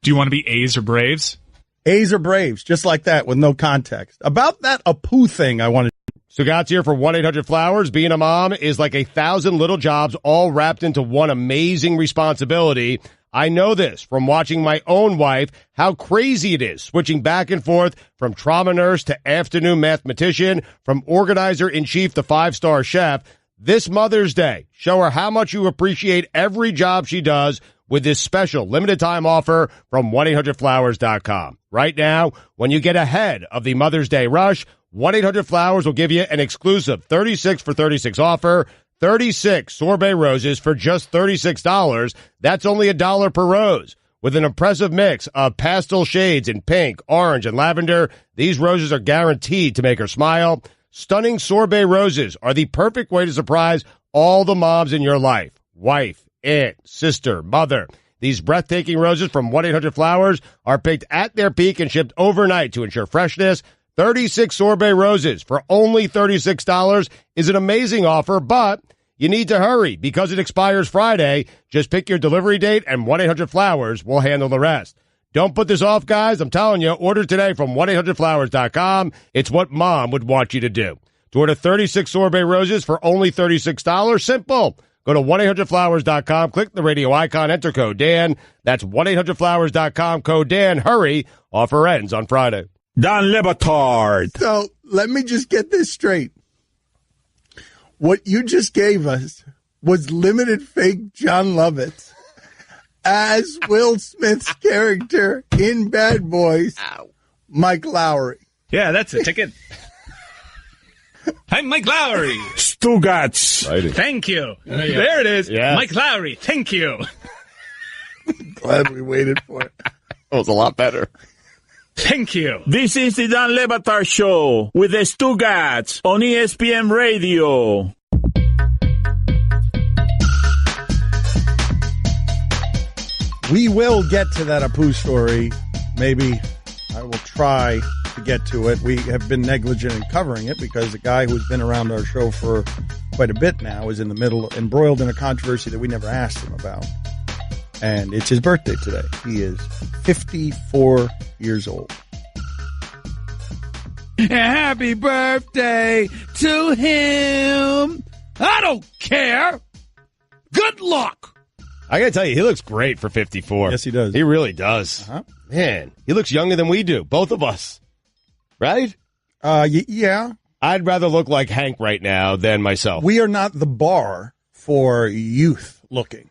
S4: Do you want to be A's or Braves?
S3: A's or Braves, just like that, with no context. About that Apu thing I wanted.
S1: Stugotz here for 1-800-Flowers. Being a mom is like 1,000 little jobs all wrapped into one amazing responsibility. I know this from watching my own wife, how crazy it is, switching back and forth from trauma nurse to afternoon mathematician, from organizer-in-chief to 5-star chef. This Mother's Day, show her how much you appreciate every job she does with this special limited-time offer from 1-800-Flowers.com. Right now, when you get ahead of the Mother's Day rush, 1-800-Flowers will give you an exclusive 36 for 36 offer, 36 sorbet roses for just $36. That's only $1 per rose. With an impressive mix of pastel shades in pink, orange, and lavender, these roses are guaranteed to make her smile. Stunning sorbet roses are the perfect way to surprise all the moms in your life. Wife, aunt, sister, mother. These breathtaking roses from 1-800-Flowers are picked at their peak and shipped overnight to ensure freshness. 36 sorbet roses for only $36 is an amazing offer, but you need to hurry because it expires Friday. Just pick your delivery date and 1-800-Flowers will handle the rest. Don't put this off, guys. I'm telling you, order today from 1-800-Flowers.com. It's what mom would want you to do. To order 36 sorbet roses for only $36, simple. Go to 1-800-Flowers.com, click the radio icon, enter code Dan. That's 1-800-Flowers.com, code Dan. Hurry. Offer ends on Friday.
S2: Dan Le Batard.
S3: So let me just get this straight. What you just gave us was limited fake John Lovitz as Will Smith's character in Bad Boys, Mike Lowry.
S4: Yeah, that's a ticket. I'm Mike Lowry.
S2: Stugotz.
S4: Thank you. There it is.
S1: Yes.
S4: Mike Lowry. Thank you.
S3: Glad we waited for it.
S1: That was a lot better.
S4: Thank you.
S2: This is the Dan Le Batard Show with the Stugotz on ESPN Radio.
S3: We will get to that Apu story. Maybe I will try to get to it. We have been negligent in covering it because the guy who's been around our show for quite a bit now is in the middle, embroiled in a controversy that we never asked him about. And it's his birthday today. He is 54 years old.
S10: Happy birthday to him. I don't care. Good luck.
S1: I got to tell you, he looks great for 54.
S3: Yes, he does.
S1: He really does. Man, he looks younger than we do, both of us. Right?
S3: Yeah.
S1: I'd rather look like Hank right now than myself.
S3: We are not the bar for youth looking.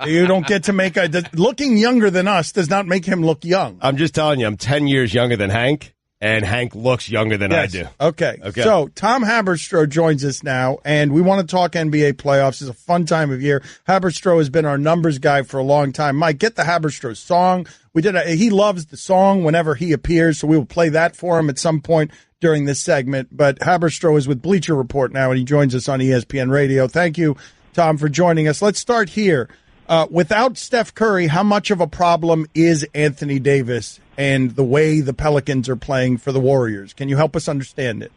S3: You don't get to make looking younger than us does not make him look young.
S1: I'm just telling you, I'm 10 years younger than Hank, and Hank looks younger than I do.
S3: Okay. So Tom Haberstroh joins us now, and we want to talk NBA playoffs. It's a fun time of year. Haberstroh has been our numbers guy for a long time. Mike, get the Haberstroh song. He loves the song whenever he appears, so we will play that for him at some point during this segment. But Haberstroh is with Bleacher Report now, and he joins us on ESPN Radio. Thank you, Tom, for joining us. Let's start here. Without Steph Curry, how much of a problem is Anthony Davis and the way the Pelicans are playing for the Warriors? Can you help us understand it?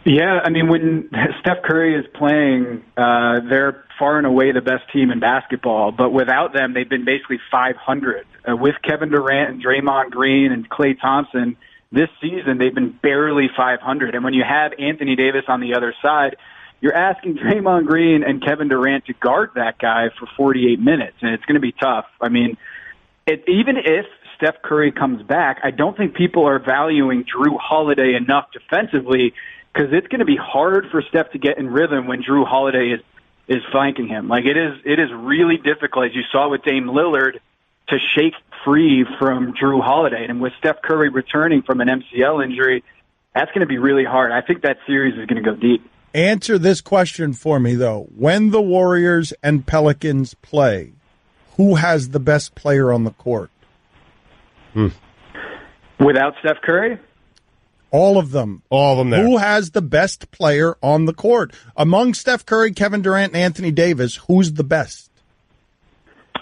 S13: Yeah, I mean, when Steph Curry is playing, they're far and away the best team in basketball. But without them, they've been basically 500. With Kevin Durant and Draymond Green and Klay Thompson, this season they've been barely 500. And when you have Anthony Davis on the other side, you're asking Draymond Green and Kevin Durant to guard that guy for 48 minutes, and it's going to be tough. I mean, even if Steph Curry comes back, I don't think people are valuing Drew Holiday enough defensively, because it's going to be hard for Steph to get in rhythm when Drew Holiday is flanking him. Like, it is really difficult, as you saw with Dame Lillard, to shake free from Drew Holiday. And with Steph Curry returning from an MCL injury, that's going to be really hard. I think that series is going to go deep.
S3: Answer this question for me, though. When the Warriors and Pelicans play, who has the best player on the court?
S13: Without Steph Curry?
S3: All of them.
S1: All of them there.
S3: Who has the best player on the court? Among Steph Curry, Kevin Durant, and Anthony Davis, who's the best?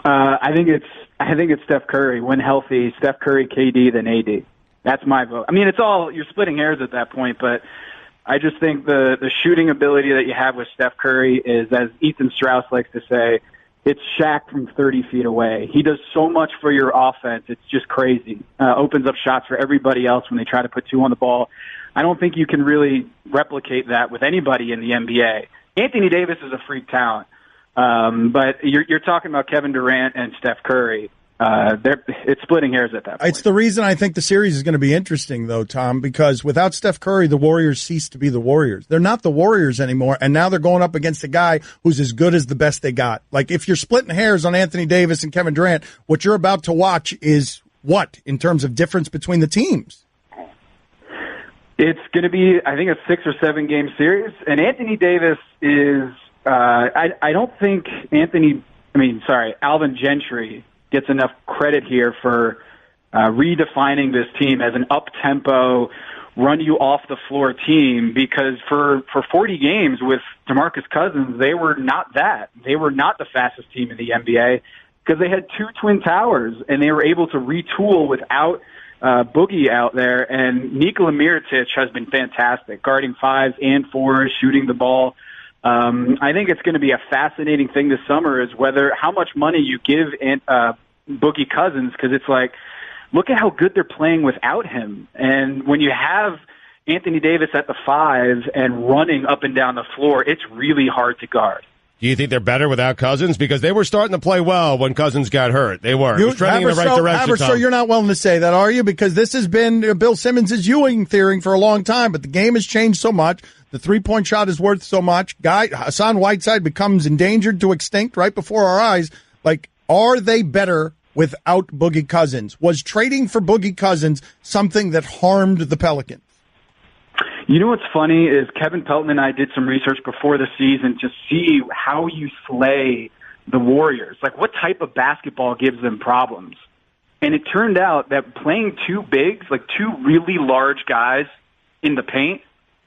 S13: I think it's Steph Curry. When healthy, Steph Curry, KD, then AD. That's my vote. I mean, you're splitting hairs at that point, but I just think the shooting ability that you have with Steph Curry is, as Ethan Strauss likes to say, it's Shaq from 30 feet away. He does so much for your offense. It's just crazy. Opens up shots for everybody else when they try to put two on the ball. I don't think you can really replicate that with anybody in the NBA. Anthony Davis is a freak talent. But you're talking about Kevin Durant and Steph Curry. It's splitting hairs at that point.
S3: It's the reason I think the series is going to be interesting, though, Tom, because without Steph Curry, the Warriors cease to be the Warriors. They're not the Warriors anymore, and now they're going up against a guy who's as good as the best they got. Like, if you're splitting hairs on Anthony Davis and Kevin Durant, what you're about to watch is what, in terms of difference between the teams?
S13: It's going to be, I think, a 6 or 7 game series, and Anthony Davis is, I don't think Alvin Gentry gets enough credit here for redefining this team as an up-tempo, run-you-off-the-floor team, because for 40 games with DeMarcus Cousins, they were not that. They were not the fastest team in the NBA because they had 2 Twin Towers, and they were able to retool without Boogie out there. And Nikola Mirotic has been fantastic, guarding 5s and 4s, shooting the ball. I think it's going to be a fascinating thing this summer is how much money you give Boogie Cousins, because it's like, look at how good they're playing without him. And when you have Anthony Davis at the 5 and running up and down the floor, it's really hard to guard.
S1: Do you think they're better without Cousins? Because they were starting to play well when Cousins got hurt. They were. It was trending in the right direction,
S3: Haberstroh, you're not willing to say that, are you? Because this has been Bill Simmons' Ewing theory for a long time, but the game has changed so much. The three-point shot is worth so much. Hassan Whiteside becomes endangered to extinct right before our eyes. Like, are they better without Boogie Cousins? Was trading for Boogie Cousins something that harmed the Pelicans?
S13: You know what's funny is Kevin Pelton and I did some research before the season to see how you slay the Warriors. Like, what type of basketball gives them problems? And it turned out that playing 2 bigs, like 2 really large guys in the paint,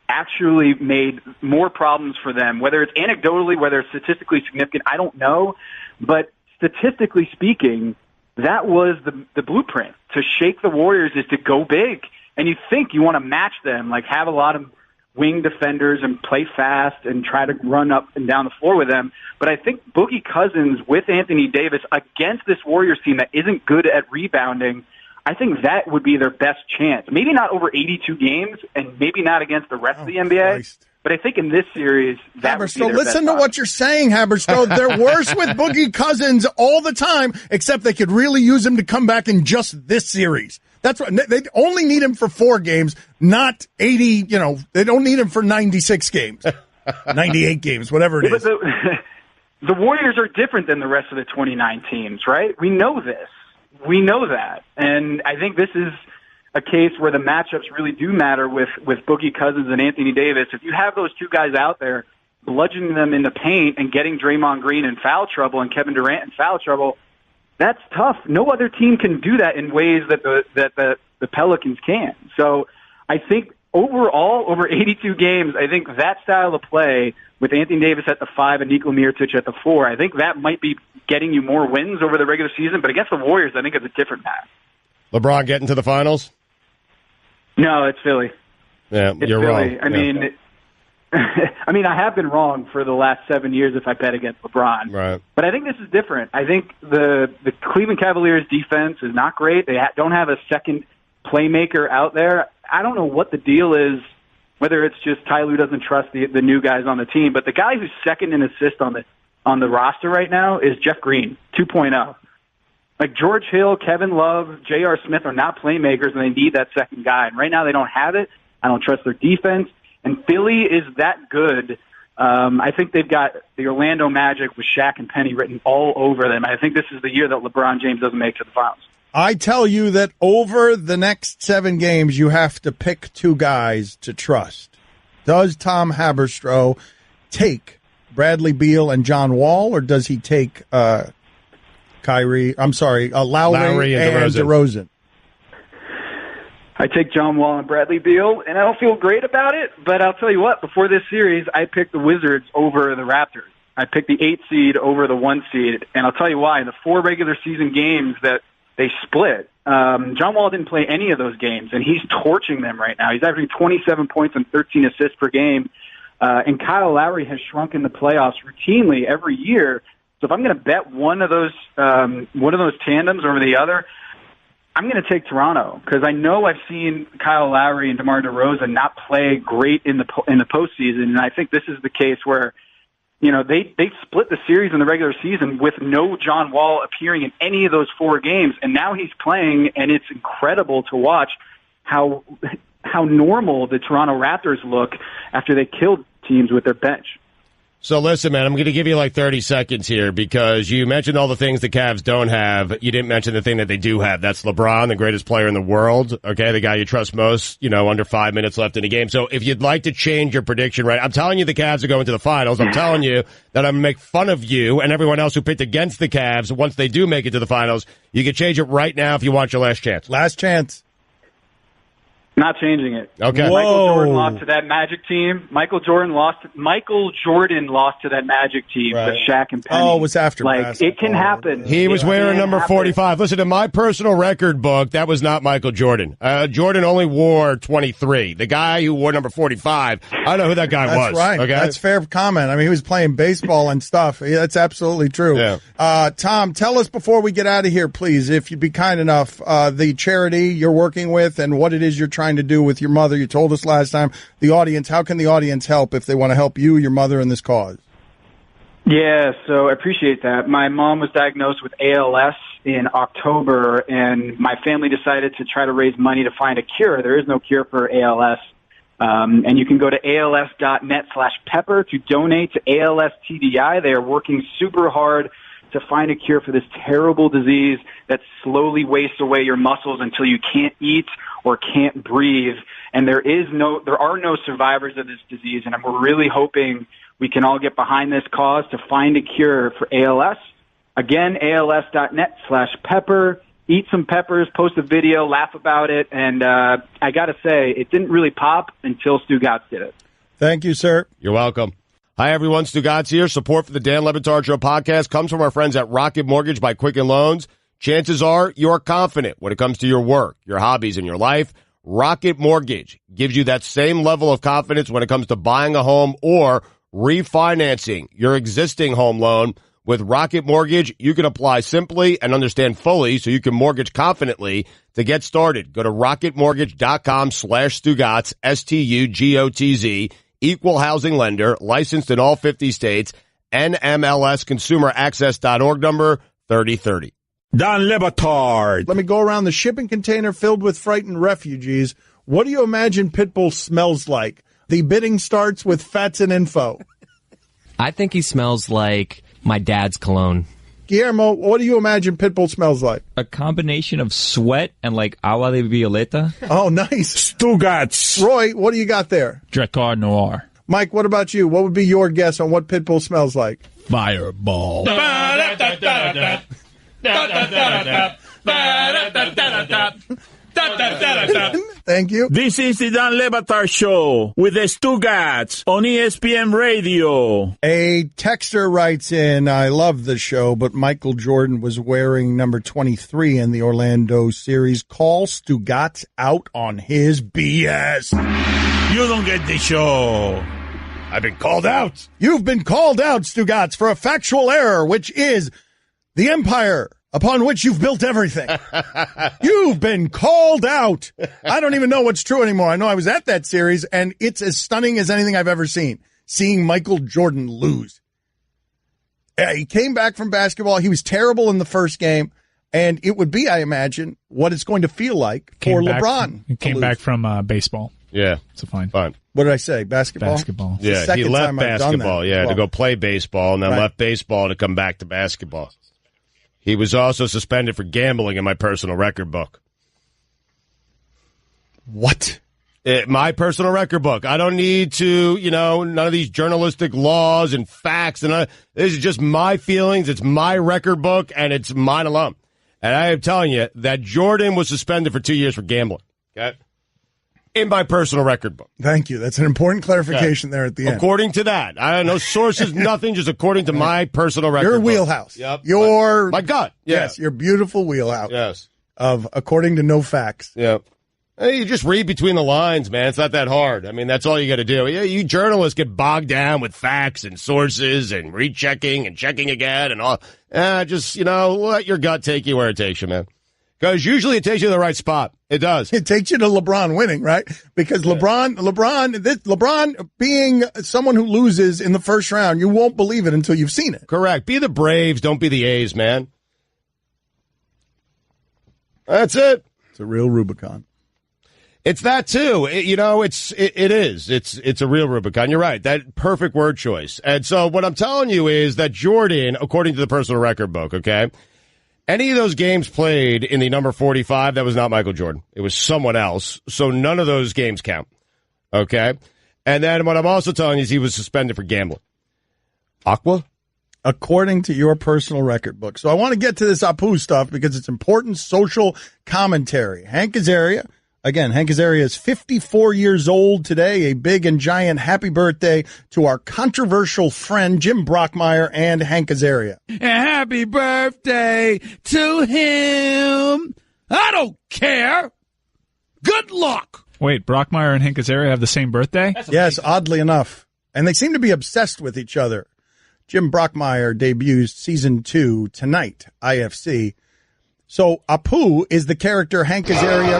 S13: actually made more problems for them. Whether it's anecdotally, whether it's statistically significant, I don't know. But statistically speaking, that was the blueprint. To shake the Warriors is to go big. And you think you want to match them, like have a lot of wing defenders and play fast and try to run up and down the floor with them. But I think Boogie Cousins with Anthony Davis against this Warriors team that isn't good at rebounding, I think that would be their best chance. Maybe not over 82 games and maybe not against the rest of the NBA.
S3: Christ.
S13: But I think in this series, that would be
S3: Haberstroh,
S13: their
S3: listen
S13: best
S3: to what you're saying, Haberstroh. They're worse with Boogie Cousins all the time, except they could really use him to come back in just this series. That's what they only need him for 4 games, not 80. They don't need him for 96 games, 98 games, whatever it is.
S13: But the Warriors are different than the rest of the 29 teams, right? We know this. We know that. And I think this is a case where the matchups really do matter with Boogie Cousins and Anthony Davis. If you have those two guys out there bludgeoning them in the paint and getting Draymond Green in foul trouble and Kevin Durant in foul trouble, that's tough. No other team can do that in ways that the Pelicans can. So I think overall, over 82 games, I think that style of play with Anthony Davis at the 5 and Nikola Mirotic at the 4, I think that might be getting you more wins over the regular season. But against the Warriors, I think it's a different match.
S1: LeBron getting to the finals?
S13: No, it's Philly.
S1: Yeah,
S13: it's
S1: you're
S13: Philly.
S1: wrong.
S13: I mean, I have been wrong for the last 7 years if I bet against LeBron.
S1: Right.
S13: But I think this is different. I think the Cleveland Cavaliers defense is not great. They don't have a second playmaker out there. I don't know what the deal is, whether it's just Ty Lue doesn't trust the new guys on the team. But the guy who's second in assist on the roster right now is Jeff Green, 2.0. Like George Hill, Kevin Love, J.R. Smith are not playmakers, and they need that second guy. And right now they don't have it. I don't trust their defense. And Philly is that good. I think they've got the Orlando Magic with Shaq and Penny written all over them. I think this is the year that LeBron James doesn't make it to the finals.
S3: I tell you that over the next 7 games, you have to pick 2 guys to trust. Does Tom Haberstroh take Bradley Beal and John Wall, or does he take Lowry and DeRozan?
S13: I take John Wall and Bradley Beal, and I don't feel great about it, but I'll tell you what, before this series, I picked the Wizards over the Raptors. I picked the 8 seed over the 1 seed, and I'll tell you why. In the 4 regular season games that they split, John Wall didn't play any of those games, and he's torching them right now. He's averaging 27 points and 13 assists per game, and Kyle Lowry has shrunk in the playoffs routinely every year. So if I'm going to bet one of those tandems over the other, I'm going to take Toronto because I know I've seen Kyle Lowry and DeMar DeRozan not play great in the postseason, and I think this is the case where they split the series in the regular season with no John Wall appearing in any of those 4 games, and now he's playing, and it's incredible to watch how normal the Toronto Raptors look after they killed teams with their bench.
S1: So listen, man, I'm going to give you like 30 seconds here because you mentioned all the things the Cavs don't have. You didn't mention the thing that they do have. That's LeBron, the greatest player in the world. Okay, the guy you trust most, under 5 minutes left in the game. So if you'd like to change your prediction, right, I'm telling you the Cavs are going to the finals. I'm telling you that I'm going to make fun of you and everyone else who picked against the Cavs once they do make it to the finals. You can change it right now if you want your last chance.
S3: Last chance.
S13: Not changing it.
S1: Okay.
S13: Michael Jordan lost to that Magic team. Michael Jordan lost to that Magic team with Shaq and Penny.
S3: Oh, it was after basketball.
S13: It can happen.
S1: He was wearing number 45. Listen, in my personal record book, that was not Michael Jordan. Jordan only wore 23. The guy who wore number 45, I don't know who that guy was.
S3: That's right.
S1: Okay?
S3: That's fair comment. I mean, he was playing baseball and stuff. Yeah, that's absolutely true.
S1: Yeah.
S3: Tom, tell us before we get out of here, please, if you'd be kind enough, the charity you're working with and what it is you're trying to do with your mother. You told us last time. The audience, how can the audience help if they want to help you, your mother, in this cause?
S13: Yeah, so I appreciate that. My mom was diagnosed with ALS in October, and my family decided to try to raise money to find a cure. There is no cure for ALS. And you can go to als.net/pepper to donate to ALS TDI. They are working super hard to find a cure for this terrible disease that slowly wastes away your muscles until you can't eat or can't breathe. And there are no survivors of this disease. And we're really hoping we can all get behind this cause to find a cure for ALS. Again, als.net/pepper. Eat some peppers, post a video, laugh about it. And I got to say, it didn't really pop until Stugotz did it.
S3: Thank you, sir.
S1: You're welcome. Hi, everyone. Stugotz here. Support for the Dan Le Batard Show podcast comes from our friends at Rocket Mortgage by Quicken Loans. Chances are you're confident when it comes to your work, your hobbies, and your life. Rocket Mortgage gives you that same level of confidence when it comes to buying a home or refinancing your existing home loan. With Rocket Mortgage, you can apply simply and understand fully so you can mortgage confidently. To get started, go to rocketmortgage.com/Stugotz, STUGOTZ. equal housing lender, licensed in all 50 states, NMLSconsumeraccess.org number 3030.
S2: Don Le Batard.
S3: Let me go around the shipping container filled with frightened refugees. What do you imagine Pitbull smells like? The bidding starts with facts and info.
S6: I think he smells like my dad's cologne.
S3: Guillermo, what do you imagine Pitbull smells like?
S5: A combination of sweat and like agua de violeta.
S3: Oh, nice.
S2: Stugotz.
S3: Roy, what do you got there?
S7: Dracar Noir.
S3: Mike, what about you? What would be your guess on what Pitbull smells like?
S7: Fireball.
S3: Thank you.
S2: This is the Don Le Batard Show with the Stugotz on ESPN Radio.
S3: A texter writes in, I love the show, but Michael Jordan was wearing number 23 in the Orlando series. Call Stugotz out on his BS.
S2: You don't get the show.
S3: I've been called out. You've been called out, Stugotz, for a factual error, which is the empire upon which you've built everything. You've been called out. I don't even know what's true anymore. I know I was at that series, and it's as stunning as anything I've ever seen, seeing Michael Jordan lose. He came back from basketball. He was terrible in the first game, and it would be, I imagine, what it's going to feel like for LeBron.
S4: He came back from baseball.
S1: Yeah.
S4: So fine.
S1: Fine.
S3: What did I say? Basketball?
S4: Basketball.
S1: Yeah, he left basketball, to go play baseball, and then
S3: Right.
S1: left baseball to come back to basketball. He was also suspended for gambling in my personal record book.
S3: What?
S1: My personal record book. I don't need to, none of these journalistic laws and facts. And this is just my feelings. It's my record book, and it's mine alone. And I am telling you that Jordan was suspended for 2 years for gambling. Okay? In my personal record book.
S3: Thank you. That's an important clarification there at the end.
S1: According to that. I don't know sources, nothing, just according to my personal record
S3: Your
S1: book.
S3: wheelhouse.
S1: Yep.
S3: Your
S1: my gut. Yeah.
S3: Yes, your beautiful wheelhouse.
S1: Yes.
S3: Of according to no facts.
S1: Yep. Hey, you just read between the lines, man. It's not that hard. I mean, that's all you got to do. Yeah, you journalists get bogged down with facts and sources and rechecking and checking again and all. Just, let your gut take you where it takes you, man. Because usually it takes you to the right spot. It does.
S3: It takes you to LeBron winning, right? Because LeBron being someone who loses in the first round, you won't believe it until you've seen it.
S1: Correct. Be the Braves. Don't be the A's, man. That's it.
S3: It's a real Rubicon.
S1: It's that too. It is. It's a real Rubicon. You're right. That perfect word choice. And so what I'm telling you is that Jordan, according to the personal record book, okay, any of those games played in the number 45, that was not Michael Jordan. It was someone else. So none of those games count. Okay? And then what I'm also telling you is he was suspended for gambling. Aqua?
S3: According to your personal record book. So I want to get to this Apu stuff because it's important social commentary. Hank Azaria. Again, Hank Azaria is 54 years old today. A big and giant happy birthday to our controversial friend Jim Brockmire and Hank Azaria.
S10: Happy birthday to him. I don't care. Good luck.
S4: Wait, Brockmire and Hank Azaria have the same birthday?
S3: Yes, oddly enough. And they seem to be obsessed with each other. Jim Brockmire debuts season 2 tonight, IFC. So Apu is the character Hank Azaria.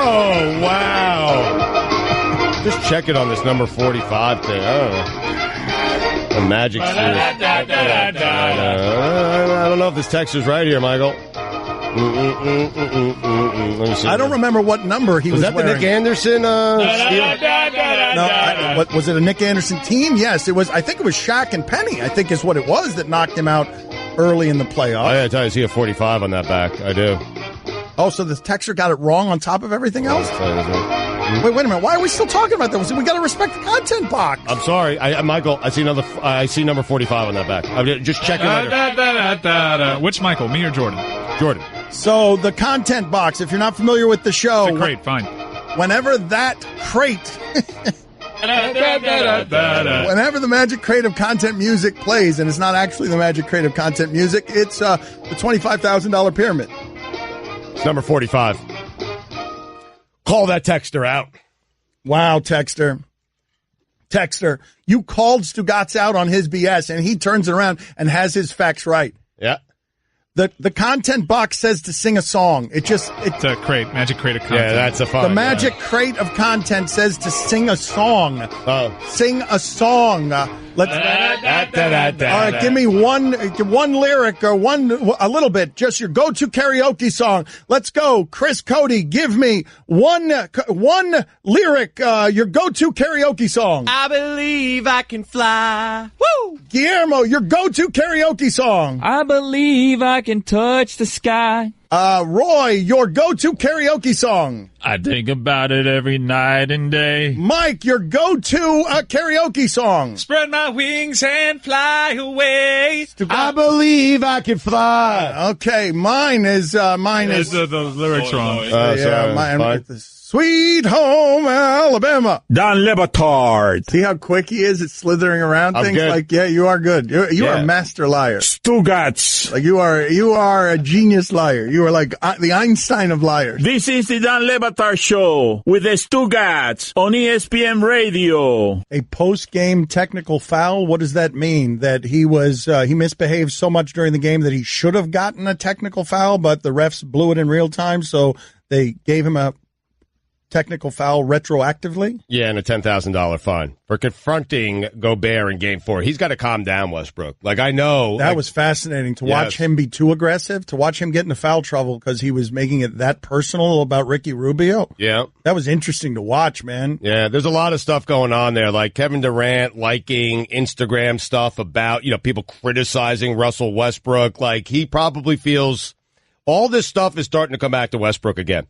S1: Oh, wow. Just check it on this number 45 thing. Oh. The Magic series. I don't know if this text is right here, Michael. Let me see.
S3: I don't remember what number he was
S1: that
S3: wearing.
S1: the Nick Anderson?
S3: No, what was it? A Nick Anderson team? Yes, it was. I think it was Shaq and Penny. I think is what it was that knocked him out early in the playoffs.
S1: I gotta tell you, I see a 45 on that back. I do.
S3: Oh, so the texter got it wrong on top of everything else? Wait a minute. Why are we still talking about that? We got to respect the content box.
S1: I'm sorry, Michael. I see number 45 on that back. I'm just checking.
S4: Which Michael? Me or Jordan?
S1: Jordan.
S3: So the content box. If you're not familiar with the show,
S4: It's a crate. Fine.
S3: Whenever that crate, whenever the Magic Crate of Content music plays, and it's not actually the Magic Crate of Content music, it's the $25,000 pyramid.
S1: It's number 45. Call that texter out.
S3: Wow, texter. Texter, you called Stugotz out on his BS, and he turns it around and has his facts right.
S1: Yeah.
S3: The content box says to sing a song. It's
S4: a crate, magic crate of content.
S1: Yeah, that's a fun.
S3: The magic crate of content says to sing a song. Sing a song. Let's. All right, give me one lyric or a little bit. Just your go-to karaoke song. Let's go, Chris Cody. Give me one lyric. Your go-to karaoke song.
S6: I believe I can fly. Woo!
S3: Guillermo, your go-to karaoke song.
S5: I believe I can touch the sky.
S3: Roy, your go-to karaoke song.
S7: I think about it every night and day.
S3: Mike, your go-to karaoke song.
S4: Spread my wings and fly away.
S1: I believe I can fly.
S3: Okay, mine is
S4: the lyrics wrong.
S3: Mine. Sweet Home Alabama.
S2: Don Le Batard.
S3: See how quick he is at slithering around things?
S1: Good.
S3: Like, yeah, you are good. You are a master liar.
S2: Stugotz.
S3: Like you are a genius liar. You are like the Einstein of liars.
S2: This is the Don Le Batard Show with the Stugotz on ESPN Radio.
S3: A post-game technical foul. What does that mean? That he misbehaved so much during the game that he should have gotten a technical foul, but the refs blew it in real time, so they gave him a technical foul retroactively?
S1: Yeah, and a $10,000 fine for confronting Gobert in Game 4. He's got to calm down, Westbrook. Like, I know.
S3: That was fascinating to watch him be too aggressive, to watch him get into foul trouble because he was making it that personal about Ricky Rubio.
S1: Yeah.
S3: That was interesting to watch, man.
S1: Yeah, there's a lot of stuff going on there, like Kevin Durant liking Instagram stuff about, people criticizing Russell Westbrook. Like, he probably feels all this stuff is starting to come back to Westbrook again.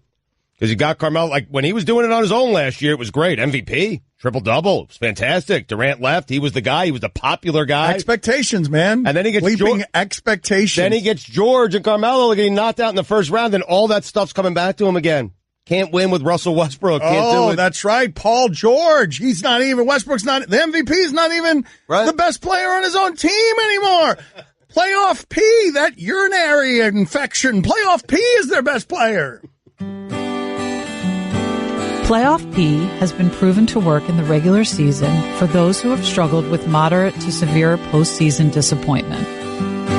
S1: Because he got Carmelo, like when he was doing it on his own last year, it was great. MVP, triple-double. It was fantastic. Durant left. He was the guy. He was the popular guy.
S3: Expectations, man.
S1: And then he gets
S3: expectations.
S1: Then he gets George and Carmelo getting knocked out in the first round. Then all that stuff's coming back to him again. Can't win with Russell Westbrook. Can't do it.
S3: That's right. Paul George. He's not even, Westbrook's not, the MVP is not even the best player on his own team anymore. Playoff P, that urinary infection. Playoff P is their best player.
S14: Playoff P has been proven to work in the regular season for those who have struggled with moderate to severe postseason disappointment.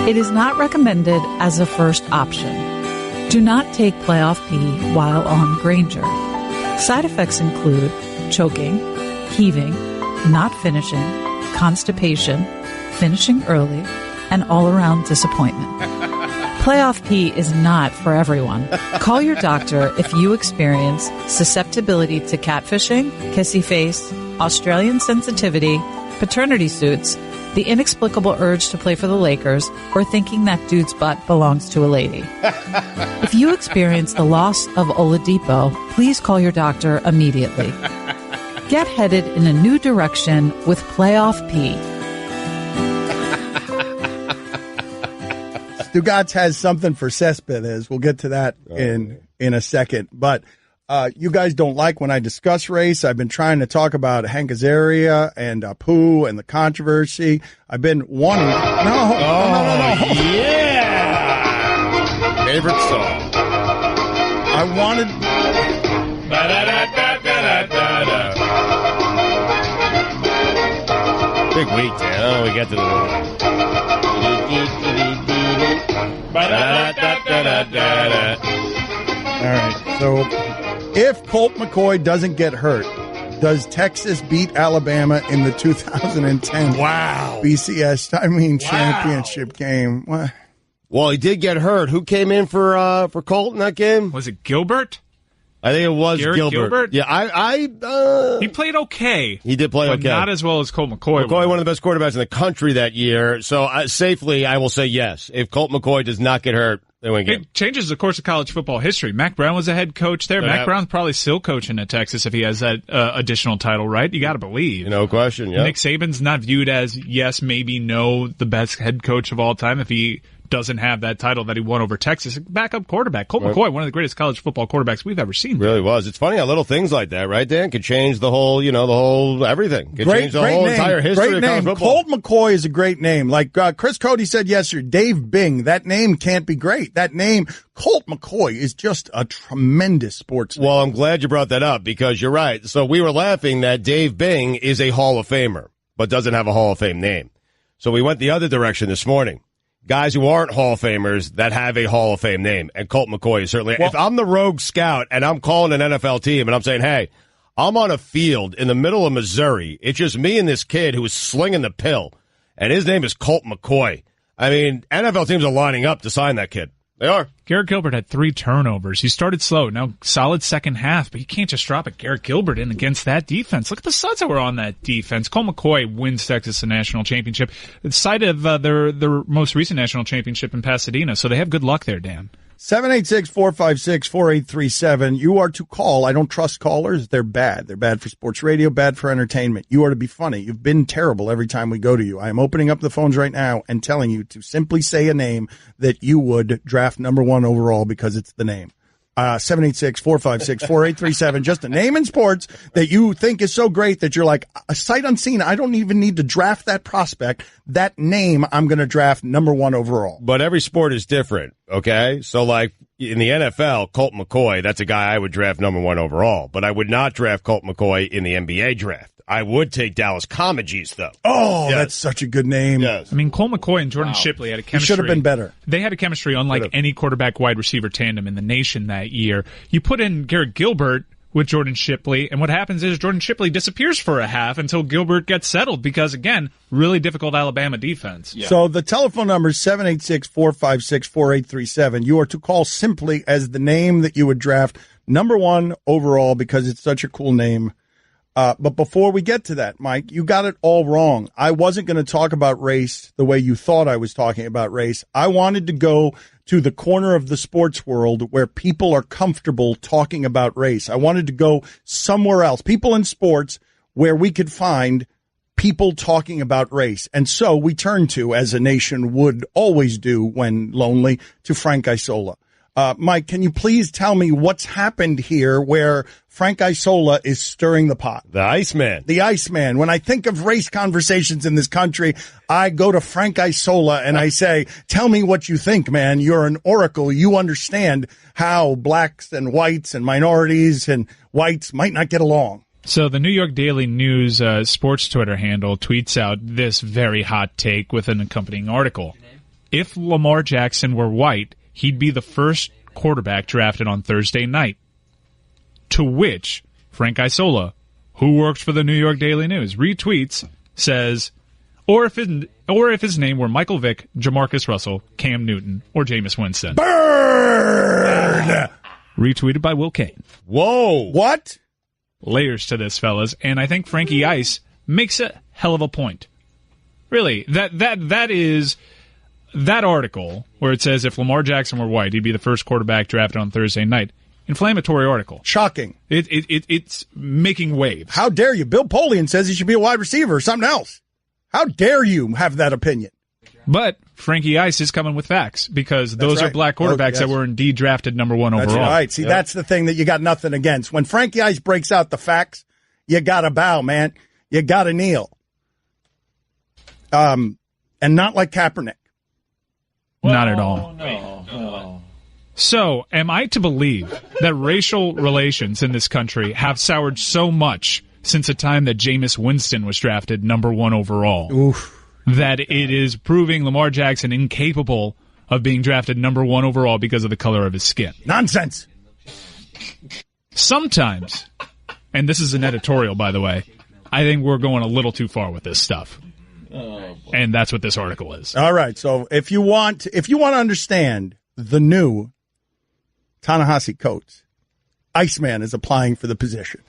S14: It is not recommended as a first option. Do not take Playoff P while on Granger. Side effects include choking, heaving, not finishing, constipation, finishing early, and all-around disappointment. Playoff P is not for everyone. Call your doctor if you experience susceptibility to catfishing, kissy face, Australian sensitivity, paternity suits, the inexplicable urge to play for the Lakers, or thinking that dude's butt belongs to a lady. If you experience the loss of Oladipo, please call your doctor immediately. Get headed in a new direction with Playoff P.
S3: Stugotz has something for Cespedes. We'll get to that in a second. But you guys don't like when I discuss race. I've been trying to talk about Hank Azaria and Pooh and the controversy. I've been wanting. No.
S1: Yeah. Favorite song.
S3: I wanted.
S1: Big week, Dan. We get to the.
S3: All right, so if Colt McCoy doesn't get hurt, does Texas beat Alabama in the 2010 BCS championship game? What?
S1: Well, he did get hurt. Who came in for Colt in that game?
S4: Was it Gilbert?
S1: I think it was
S4: Garrett Gilbert.
S1: Yeah,
S4: he played okay.
S1: He did play
S4: but
S1: okay.
S4: Not as well as Colt McCoy.
S1: McCoy, one of the best quarterbacks in the country that year. So safely, I will say yes. If Colt McCoy does not get hurt, they win game.
S4: It changes the course of college football history. Mac Brown was a head coach there. Mac Brown's probably still coaching at Texas if he has that additional title, right? You got to believe.
S1: No question, yeah.
S4: Nick Saban's not viewed as, yes, maybe no, the best head coach of all time if he doesn't have that title that he won over Texas. Backup quarterback. Colt McCoy, one of the greatest college football quarterbacks we've ever seen.
S1: Really was. It's funny how little things like that, right, Dan, could change the whole, the whole everything. Could change the whole entire history of college football.
S3: Colt McCoy is a great name. Like Chris Cody said yesterday, Dave Bing, that name can't be great. That name, Colt McCoy, is just a tremendous sportsman.
S1: Well, I'm glad you brought that up because you're right. So we were laughing that Dave Bing is a Hall of Famer, but doesn't have a Hall of Fame name. So we went the other direction this morning. guys who aren't Hall of Famers that have a Hall of Fame name, and Colt McCoy is certainly. If I'm the rogue scout and I'm calling an NFL team and I'm saying, hey, I'm on a field in the middle of Missouri, it's just me and this kid who is slinging the pill, and his name is Colt McCoy. I mean, NFL teams are lining up to sign that kid. They are.
S4: Garrett Gilbert had 3 turnovers. He started slow. Now, solid second half, but you can't just drop a Garrett Gilbert in against that defense. Look at the Suds that were on that defense. Colt McCoy wins Texas a national championship. It's side of their most recent national championship in Pasadena, so they have good luck there, Dan.
S3: 786-456-4837. You are to call. I don't trust callers. They're bad. They're bad for sports radio, bad for entertainment. You are to be funny. You've been terrible every time we go to you. I am opening up the phones right now and telling you to simply say a name that you would draft number 1 overall because it's the name. 786-456-4837. Just a name in sports that you think is so great that you're like, a sight unseen. I don't even need to draft that prospect. That name, I'm going to draft number 1 overall.
S1: But every sport is different, okay? So, like, in the NFL, Colt McCoy, that's a guy I would draft number 1 overall. But I would not draft Colt McCoy in the NBA draft. I would take Dallas Comegys, though.
S3: Oh, yes. That's such a good name.
S1: Yes.
S4: I mean, Colt McCoy and Jordan Shipley had a chemistry.
S3: He should have been better.
S4: They had a chemistry unlike any quarterback wide receiver tandem in the nation that year. You put in Garrett Gilbert with Jordan Shipley, and what happens is Jordan Shipley disappears for a half until Gilbert gets settled because, again, really difficult Alabama defense.
S3: Yeah. So the telephone number is 786-456-4837. You are to call simply as the name that you would draft number 1 overall because it's such a cool name. But before we get to that, Mike, you got it all wrong. I wasn't going to talk about race the way you thought I was talking about race. I wanted to go to the corner of the sports world where people are comfortable talking about race. I wanted to go somewhere else, people in sports where we could find people talking about race. And so we turned to, as a nation would always do when lonely, to Frank Isola. Mike, can you please tell me what's happened here where Frank Isola is stirring the pot?
S1: The Iceman.
S3: The Iceman. When I think of race conversations in this country, I go to Frank Isola and I say, tell me what you think, man. You're an oracle. You understand how blacks and whites and minorities and whites might not get along.
S4: So the New York Daily News sports Twitter handle tweets out this very hot take with an accompanying article. If Lamar Jackson were white, he'd be the first quarterback drafted on Thursday night. To which Frank Isola, who works for the New York Daily News, retweets, says, or if his name were Michael Vick, Jamarcus Russell, Cam Newton, or Jameis Winston.
S3: Bird!
S4: Retweeted by Will Kane.
S1: Whoa!
S3: What?
S4: Layers to this, fellas, and I think Frankie Ice makes a hell of a point. Really, that is... That article, where it says if Lamar Jackson were white, he'd be the first quarterback drafted on Thursday night. Inflammatory article.
S3: Shocking.
S4: It's making waves.
S3: How dare you? Bill Polian says he should be a wide receiver or something else. How dare you have that opinion?
S4: But Frankie Ice is coming with facts because those are black quarterbacks that were indeed drafted number 1 overall.
S3: That's right. See, that's the thing that you got nothing against. When Frankie Ice breaks out the facts, you got to bow, man. You got to kneel. And not like Kaepernick.
S4: Well, not at all. No. So, am I to believe that racial relations in this country have soured so much since the time that Jameis Winston was drafted number 1 overall?
S3: Oof.
S4: That it is proving Lamar Jackson incapable of being drafted number 1 overall because of the color of his skin?
S3: Nonsense.
S4: Sometimes, and this is an editorial, by the way, I think we're going a little too far with this stuff. And that's what this article is.
S3: All right. So if you want to understand the new Ta-Nehisi Coates, Iceman is applying for the position.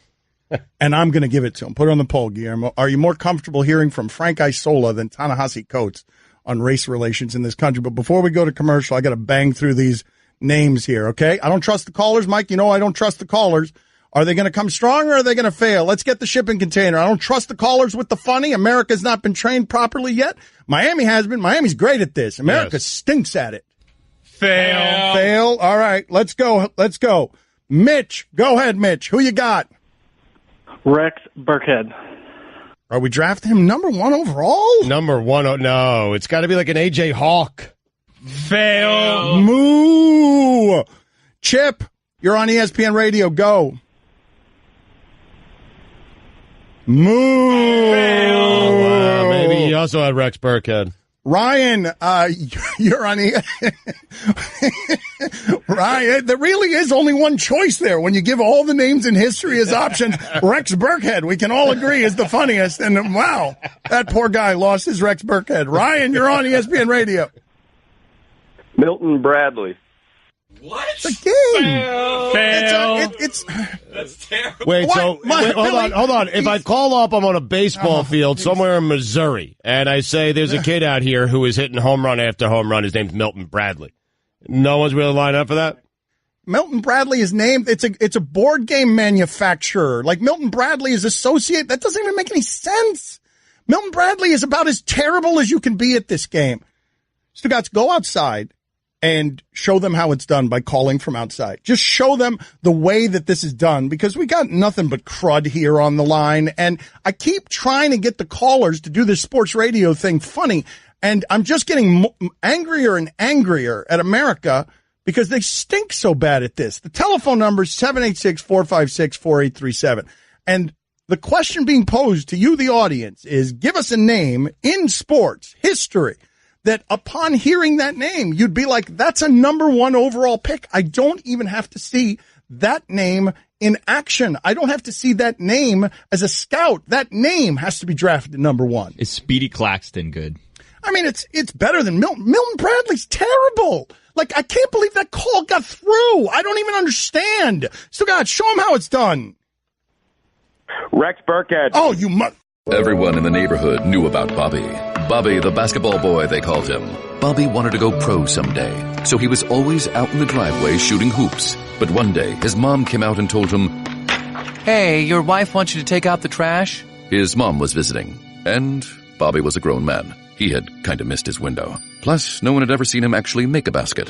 S3: And I'm going to give it to him. Put it on the poll, Guillermo. Are you more comfortable hearing from Frank Isola than Ta-Nehisi Coates on race relations in this country? But before we go to commercial, I got to bang through these names here, okay? I don't trust the callers, Mike. You know I don't trust the callers. Are they going to come strong or are they going to fail? Let's get the shipping container. I don't trust the callers with the funny. America's not been trained properly yet. Miami has been. Miami's great at this. America stinks at it. Fail. All right, let's go. Mitch, go ahead, Mitch. Who you got?
S15: Rex Burkhead.
S3: Are we drafting him number 1 overall?
S1: Number 1? Oh, no. It's got to be like an A.J. Hawk.
S3: Fail. Moo. Chip, you're on ESPN Radio. Go. Moo.
S1: Maybe he also had Rex Burkhead.
S3: Ryan, you're on Ryan, there really is only one choice there. When you give all the names in history as options, Rex Burkhead, we can all agree, is the funniest. And wow, that poor guy lost his Rex Burkhead. Ryan, you're on ESPN Radio.
S16: Milton Bradley.
S5: What?
S3: It's a game.
S4: Fail.
S5: That's terrible.
S1: Wait, hold on. If I call up, I'm on a baseball field somewhere in Missouri, and I say there's a kid out here who is hitting home run after home run. His name's Milton Bradley. No one's really lined up for that?
S3: Milton Bradley is named. It's a board game manufacturer. Like Milton Bradley is associated. That doesn't even make any sense. Milton Bradley is about as terrible as you can be at this game. Stugotz, go outside and show them how it's done by calling from outside. Just show them the way that this is done, because we got nothing but crud here on the line. And I keep trying to get the callers to do this sports radio thing funny. And I'm just getting angrier and angrier at America because they stink so bad at this. The telephone number is 786-456-4837. And the question being posed to you, the audience, is give us a name in sports history that upon hearing that name, you'd be like, that's a number one overall pick. I don't even have to see that name in action. I don't have to see that name as a scout. That name has to be drafted number one.
S5: Is Speedy Claxton good?
S3: I mean, it's better than Milton. Milton Bradley's terrible. Like, I can't believe that call got through. I don't even understand. Stugotz, show him how it's done.
S16: Rex Burkhead.
S3: Oh, you must.
S17: Everyone in the neighborhood knew about Bobby. Bobby, the basketball boy, they called him. Bobby wanted to go pro someday, so he was always out in the driveway shooting hoops. But one day, his mom came out and told him,
S18: "Hey, your wife wants you to take out the trash?"
S17: His mom was visiting, and Bobby was a grown man. He had kind of missed his window. Plus, no one had ever seen him actually make a basket.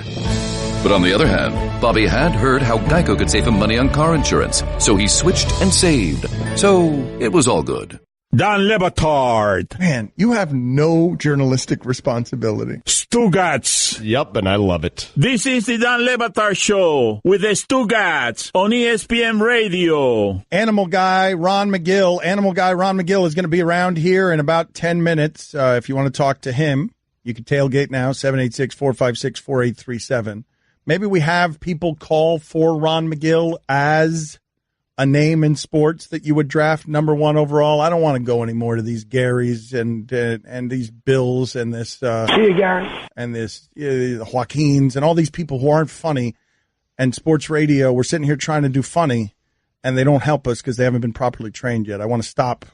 S17: But on the other hand, Bobby had heard how Geico could save him money on car insurance, so he switched and saved. So, it was all good.
S2: Dan Le Batard.
S3: Man, you have no journalistic responsibility.
S2: Stugotz.
S1: Yep, and I love it.
S2: This is the Dan Le Batard Show with the Stugotz on ESPN Radio.
S3: Animal Guy Ron Magill. Animal Guy Ron Magill is going to be around here in about 10 minutes. If you want to talk to him, you can tailgate now, 786-456-4837. Maybe we have people call for Ron Magill as a name in sports that you would draft number one overall. I don't want to go anymore to these Garys and these Bills and this and this Joaquins and all these people who aren't funny. And sports radio, we're sitting here trying to do funny, and they don't help us because they haven't been properly trained yet. I want to stop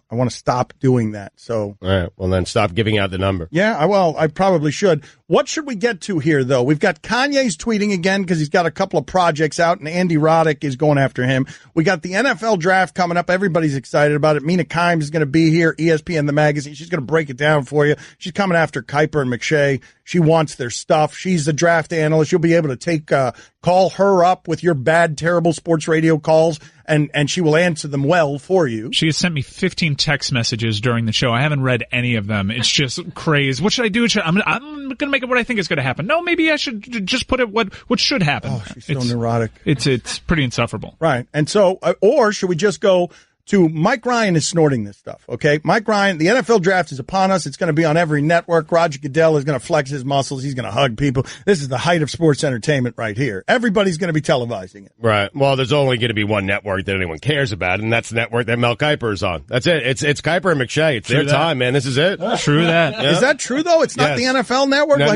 S3: doing that. So,
S1: all right, well then stop giving out the number.
S3: Yeah, I probably should. What should we get to here, though? We've got Kanye's tweeting again because he's got a couple of projects out, and Andy Roddick is going after him. We got the NFL draft coming up. Everybody's excited about it. Mina Kimes is going to be here, ESPN the magazine. She's going to break it down for you. She's coming after Kuiper and McShay. She wants their stuff. She's a draft analyst. You'll be able to call her up with your bad, terrible sports radio calls, and she will answer them well for you.
S4: She has sent me 15 text messages during the show. I haven't read any of them. It's just crazy. What should I do? I'm going to make it what I think is going to happen. No, maybe I should just put it what should happen.
S3: Oh, she's so neurotic.
S4: It's pretty insufferable.
S3: Right. And so, or should we just go to Mike Ryan is snorting this stuff, okay? Mike Ryan, the NFL draft is upon us. It's going to be on every network. Roger Goodell is going to flex his muscles. He's going to hug people. This is the height of sports entertainment right here. Everybody's going to be televising it.
S1: Right. Well, there's only going to be one network that anyone cares about, and that's the network that Mel Kiper is on. That's it. It's Kiper and McShay. It's their time, man. This is it.
S4: True that.
S3: Yeah. Is that true, though? It's not the NFL network?
S1: No.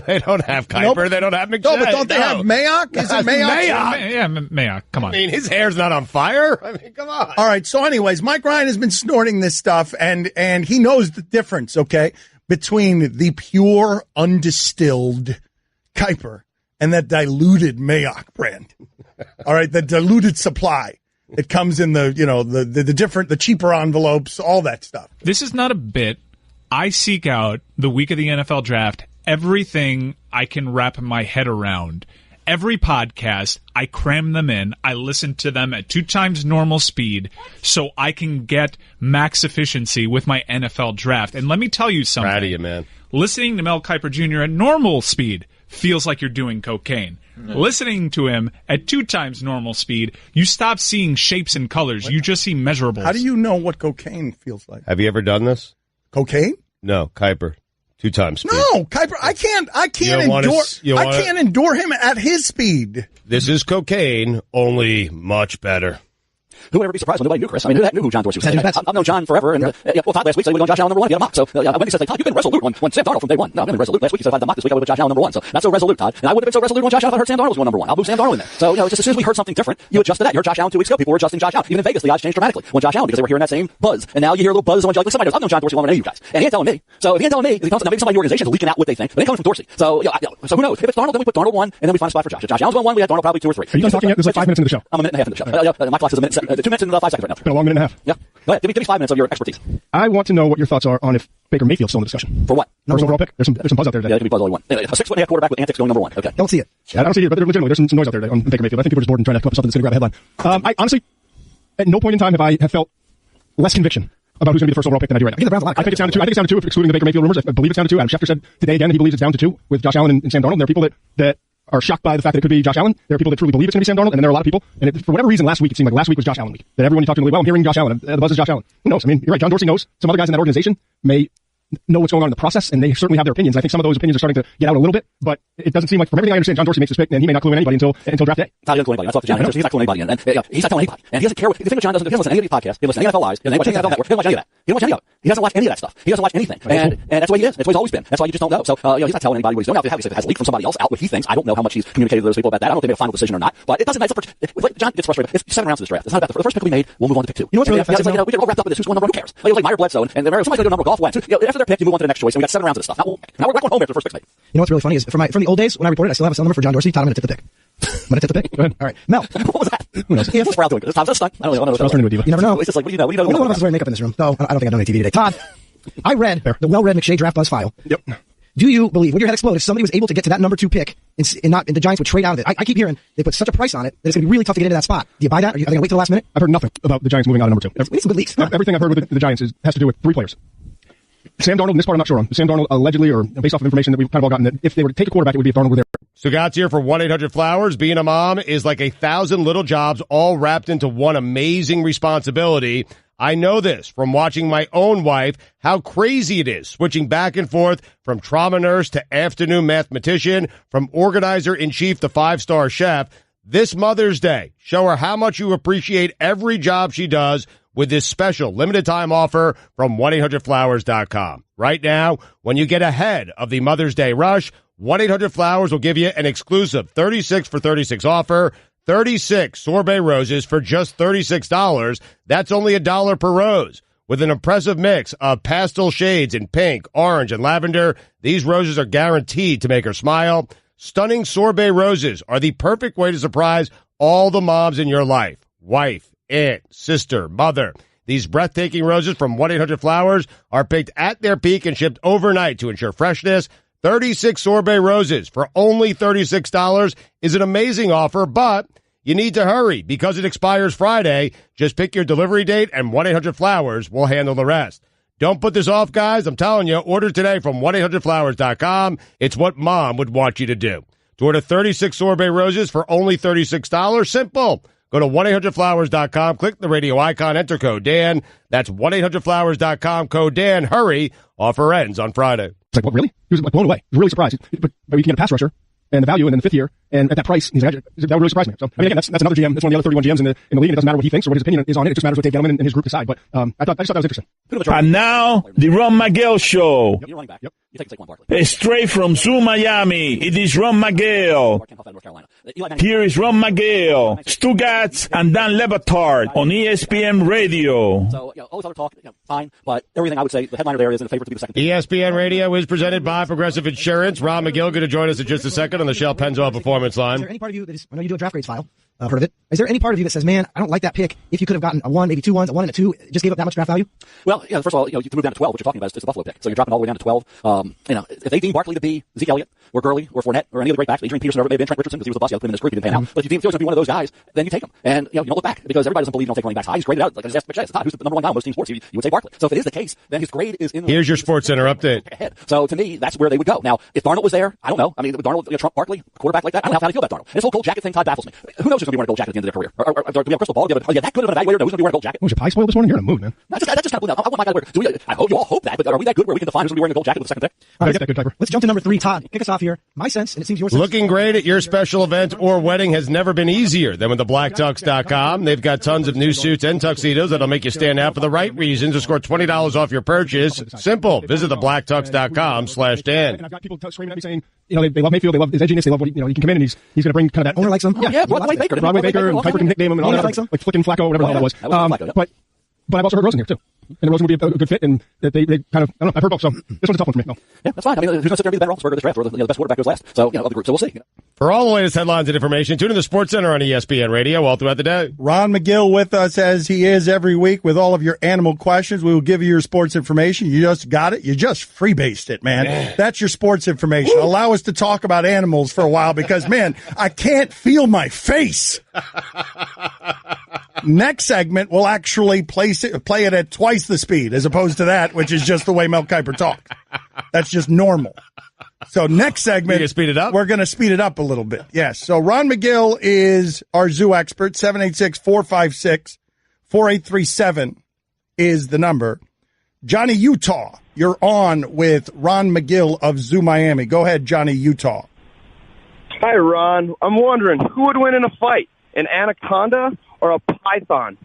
S1: They don't have Kiper. Nope. They don't have McShay.
S3: No, but don't they have Mayock? Is it Mayock?
S4: Yeah, Mayock. Come on.
S1: I mean, his hair's not on fire. I mean, come on.
S3: All right. So anyways, Mike Ryan has been snorting this stuff, and he knows the difference, okay, between the pure, undistilled Kiper and that diluted Mayock brand. All right, the diluted supply. It comes in the cheaper envelopes, all that stuff.
S4: This is not a bit. I seek out the week of the NFL draft, everything I can wrap my head around. Every podcast, I cram them in. I listen to them at 2 times normal speed so I can get max efficiency with my NFL draft. And let me tell you something.
S1: Proud of you, man.
S4: Listening to Mel Kiper Jr. at normal speed feels like you're doing cocaine. Listening to him at 2 times normal speed, you stop seeing shapes and colors. You just see measurables.
S3: How do you know what cocaine feels like?
S1: Have you ever done this?
S3: Cocaine?
S1: No, Kiper. 2 times speed.
S3: No, Kuiper, I can't endure him at his speed.
S1: This is cocaine, only much better.
S19: Who would ever be surprised when nobody knew Chris? I mean, who knew who John Dorsey was? I've known John forever, and Todd last week said we went Josh Allen number 1, get him up. So Wendy says, Todd, you've been resolute on Sam Darnold from day one. No, I've been resolute. Last week he said if I had the mock this week, I would have Josh Allen number 1. So not so resolute, Todd. And I would have been so resolute on Josh Allen if I heard Sam Darnold was going number 1. I'll move Sam Darnold in there. So just as soon as we heard something different, you adjust to that. You heard Josh Allen 2 weeks ago. People were adjusting Josh Allen. Even in Vegas, the odds changed dramatically on Josh Allen because they were hearing that same buzz. And now you hear a little buzz on somebody knows. I've known John Dorsey longer than you guys, and he ain't telling me. So if he ain't telling me, now maybe somebody in the organization is leaking out what they think, but they coming from Dorsey. So so who knows? If it's Darnold, then we put Darnold 1, and then we find a spot for Josh. If Josh Allen's going 1, we have Darnold probably 2 or 3.
S20: Are you done talking yet? There's like 5 minutes into the show.
S19: I'm a minute and a half into the show. My clock says 2 minutes and 5 seconds right now.
S20: It's been a long minute and a half.
S19: Yeah. Go ahead. Give me 5 minutes of your expertise.
S20: I want to know what your thoughts are on if Baker Mayfield's still in the discussion.
S19: For what?
S20: First overall pick? There's some buzz out there today.
S19: Yeah, it could be buzz all you want. A 6'1.5" quarterback with antics going number 1. Okay.
S20: Don't see it. Yeah, I don't see it, but legitimately, there's some noise out there on Baker Mayfield. I think people are just bored and trying to come up with something that's going to grab a headline. I honestly, at no point in time have felt less conviction about who's going to be the first overall pick than I do right now. I think it's down to 2. I think it's down to 2 if excluding the Baker Mayfield rumors. I believe it's down to 2. Adam Schefter said today again that he believes it's down to 2 with Josh Allen and Sam Darnold. And there are people that are shocked by the fact that it could be Josh Allen. There are people that truly believe it's going to be Sam Darnold, and then there are a lot of people, and for whatever reason last week, it seemed like last week was Josh Allen week. That everyone you talked to, well, I'm hearing Josh Allen, the buzz is Josh Allen. Who knows? I mean, you're right, John Dorsey knows. Some other guys in that organization may know what's going on in the process, and they certainly have their opinions. I think some of those opinions are starting to get out a little bit, but it doesn't seem like, from everything I understand, John Dorsey makes this pick, and he may not clue in anybody until draft day.
S19: Todd, he doesn't clue anybody. That's off the John. He's not cluing anybody, and he's not telling anybody. And he doesn't care what, the thing with John doesn't listen to any of these podcasts. He doesn't listen to NFL Lives. He doesn't watch NFL Network. He doesn't watch any of that. He doesn't watch any of it. He doesn't watch any of that stuff. He doesn't watch anything. And that's why he is. That's why he's always been. That's why you just don't know. So, he's not telling anybody what he's doing. Now, if it has leaked from somebody else out what he thinks, I don't know how much he's communicated to those people about that. I don't know if they made a final decision or not, but it doesn't matter. John gets frustrated. It's 7 rounds of this draft. It's not about the first pick will be made. We'll move on to pick 2. You know what's really offensive? We get all wrapped up in this. Who's going number 1? Who cares? Like, it was like Meyer Bledsoe, and somebody's going to number golf went. After their pick, you move on to the next choice, and we got 7 rounds of this stuff. Now we're going home after the first pick's made.
S20: You know what's really funny is from the old days when I reported, I still have a cell number for John Dorsey. Todd, I'm going to tip the pick. I'm going to tip the pick. Go ahead. All right, Mel.
S19: What was that?
S20: Who knows?
S19: Yeah, what's Brown doing? Tom's just stuck. I don't know.
S20: Tom's turning into a diva. You never know.
S19: It's just like, what do you know? What do you know?
S20: Only one of us is wearing makeup in this room. No, I don't think I've done any TV today. Todd, I read the well-read McShay Draft Buzz file.
S1: Yep.
S20: Do you believe, when your head exploded, if somebody was able to get to that number 2 pick and the Giants would trade out of it? I keep hearing they put such a price on it that it's going to be really tough to get into that spot. Do you buy that? Are they going to wait till the last minute?
S1: I've heard nothing about the Giants moving out of number 2.
S20: We need some good leaks.
S1: Everything I've heard with the Giants has to do with 3 players. Sam Darnold, and this part I'm not sure on. Sam Darnold allegedly, or based off of information that we've kind of all gotten, that if they were to take a quarterback, it would be if Darnold were there. Stugotz here for 1-800-Flowers. Being a mom is like 1,000 little jobs all wrapped into one amazing responsibility. I know this from watching my own wife, how crazy it is, switching back and forth from trauma nurse to afternoon mathematician, from organizer-in-chief to 5-star chef. This Mother's Day, show her how much you appreciate every job she does with this special limited-time offer from 1-800-Flowers.com. Right now, when you get ahead of the Mother's Day rush, 1-800-Flowers will give you an exclusive 36 for 36 offer, 36 sorbet roses for just $36. That's only $1 per rose. With an impressive mix of pastel shades in pink, orange, and lavender, these roses are guaranteed to make her smile. Stunning sorbet roses are the perfect way to surprise all the moms in your life. Wife, aunt, sister, mother. These breathtaking roses from 1-800-Flowers are picked at their peak and shipped overnight to ensure freshness. 36 sorbet roses for only $36 is an amazing offer, but you need to hurry because it expires Friday. Just pick your delivery date and 1-800-Flowers will handle the rest. Don't put this off, guys. I'm telling you, order today from 1-800-Flowers.com. It's what mom would want you to do. To order 36 sorbet roses for only $36, simple. Go to 1-800-Flowers.com, click the radio icon, enter code Dan. That's 1-800-Flowers.com, code Dan. Hurry. Offer ends on Friday. It's like, what, really? He was like blown away. He was really surprised. But you can get a pass rusher and the value, and then the 5th year, and at that price, he's like, that would really surprise me. So, I mean, again, that's another GM. That's one of the other 31 GMs in the league. It doesn't matter what he thinks or what his opinion is on it. It just matters what Dave Gettleman and his group decide. But I just thought that was interesting.
S2: And now, the Ron Magill Show.
S19: Yep.
S2: Straight from Zoo, Miami, it is Ron Magill. Here is Ron Magill, Stugotz, and Dan Batard on ESPN Radio.
S19: So, all this other talk, fine, but everything I would say, the headliner there is in favor to be the second.
S1: ESPN Radio is presented by Progressive Insurance. Ron Magill going to join us in just a second on the Shell Pennzoil Performance Line.
S20: Is there any part of you that is, I know you do a draft grades file, heard of it. Is there any part of you that says, man, I don't like that pick. If you could have gotten a 1, maybe 2 1s, a 1 and a 2, just gave up that much draft value?
S19: Well, yeah, first of all, you to move down to 12, what you're talking about is the Buffalo pick. So you're dropping all the way down to 12. If they deem Barkley to be Zeke Elliott or Gurley or Fournette or any of the great backs, Adrian Peterson or maybe Trent Richardson because he was the bust, you put him in this group, he didn't pan out. But if you deem Fields to be one of those guys, then you take him. And, you don't look back because everybody doesn't believe you don't take running backs high. He's graded out. Like I just asked McShay, it's not who's the number 1 guy in most team sports. You would say Barkley. So if it is the case, then his grade is in.
S1: Here's your Sports Center update.
S19: Ahead. So to me, that's where they would go. Now, if Darnold was there, I don't know. I mean, Darnold, Trump Barkley, a quarterback like that, I don't know how to feel about Darnold. This whole gold jacket thing, Todd, baffles me. Who knows going to be wearing a gold jacket at the end of their career? Or do we have a crystal ball? Do we have that good of an evaluator? Who's going to be wearing a gold jacket?
S20: Was your pie spoiled this morning? You're in a mood, man.
S19: That just kind of blew out. I want my guy to wear. I hope you all hope that, but are we that good where we can define who's going to be wearing a gold jacket with the second pick?
S20: I get that good, Piper.
S21: Let's jump to number 3, Todd. Kick us off here. My sense, and it seems yours.
S1: Looking great at your special event or wedding has never been easier than with thebblacktux.com. They've got tons of new suits and tuxedos that'll make you stand out for the right reasons or score $20 off your purchase. Simple. Visit thebblacktux.com/Dan.
S20: And I've got people screaming at me saying, they love Mayfield, they love his edginess, they love what he can come in and he's going to bring kind of that.
S21: Owner likes him.
S19: Yeah, Broadway Baker.
S20: Broadway Baker, and Piper can nickname him and all that. Like flicking Flacco, whatever the hell that was. But I've also heard Rosen here too. And Rosen would be a good fit, and that they kind of, I don't know, I've heard both, so this one's a tough one for me. No.
S19: Yeah, that's fine. I mean, who's going to sit there and be the Ben Roethlisberger this draft, or the best quarterback goes last? So, of the group, so we'll see.
S1: For all the latest headlines and information, tune in to Sports Center on ESPN Radio all throughout the day.
S3: Ron Magill with us as he is every week with all of your animal questions. We will give you your sports information. You just got it. You just freebased it, man. Yeah. That's your sports information. Allow us to talk about animals for a while because, man, I can't feel my face. Next segment, we'll actually play it at twice the speed as opposed to that, which is just the way Mel Kiper talks. That's just normal. So next segment,
S1: speed it up?
S3: We're going to speed it up a little bit. Yes. So Ron Magill is our zoo expert. 786-456-4837 is the number. Johnny Utah, you're on with Ron Magill of Zoo Miami. Go ahead, Johnny Utah.
S16: Hi, Ron. I'm wondering, who would win in a fight, an anaconda or a python?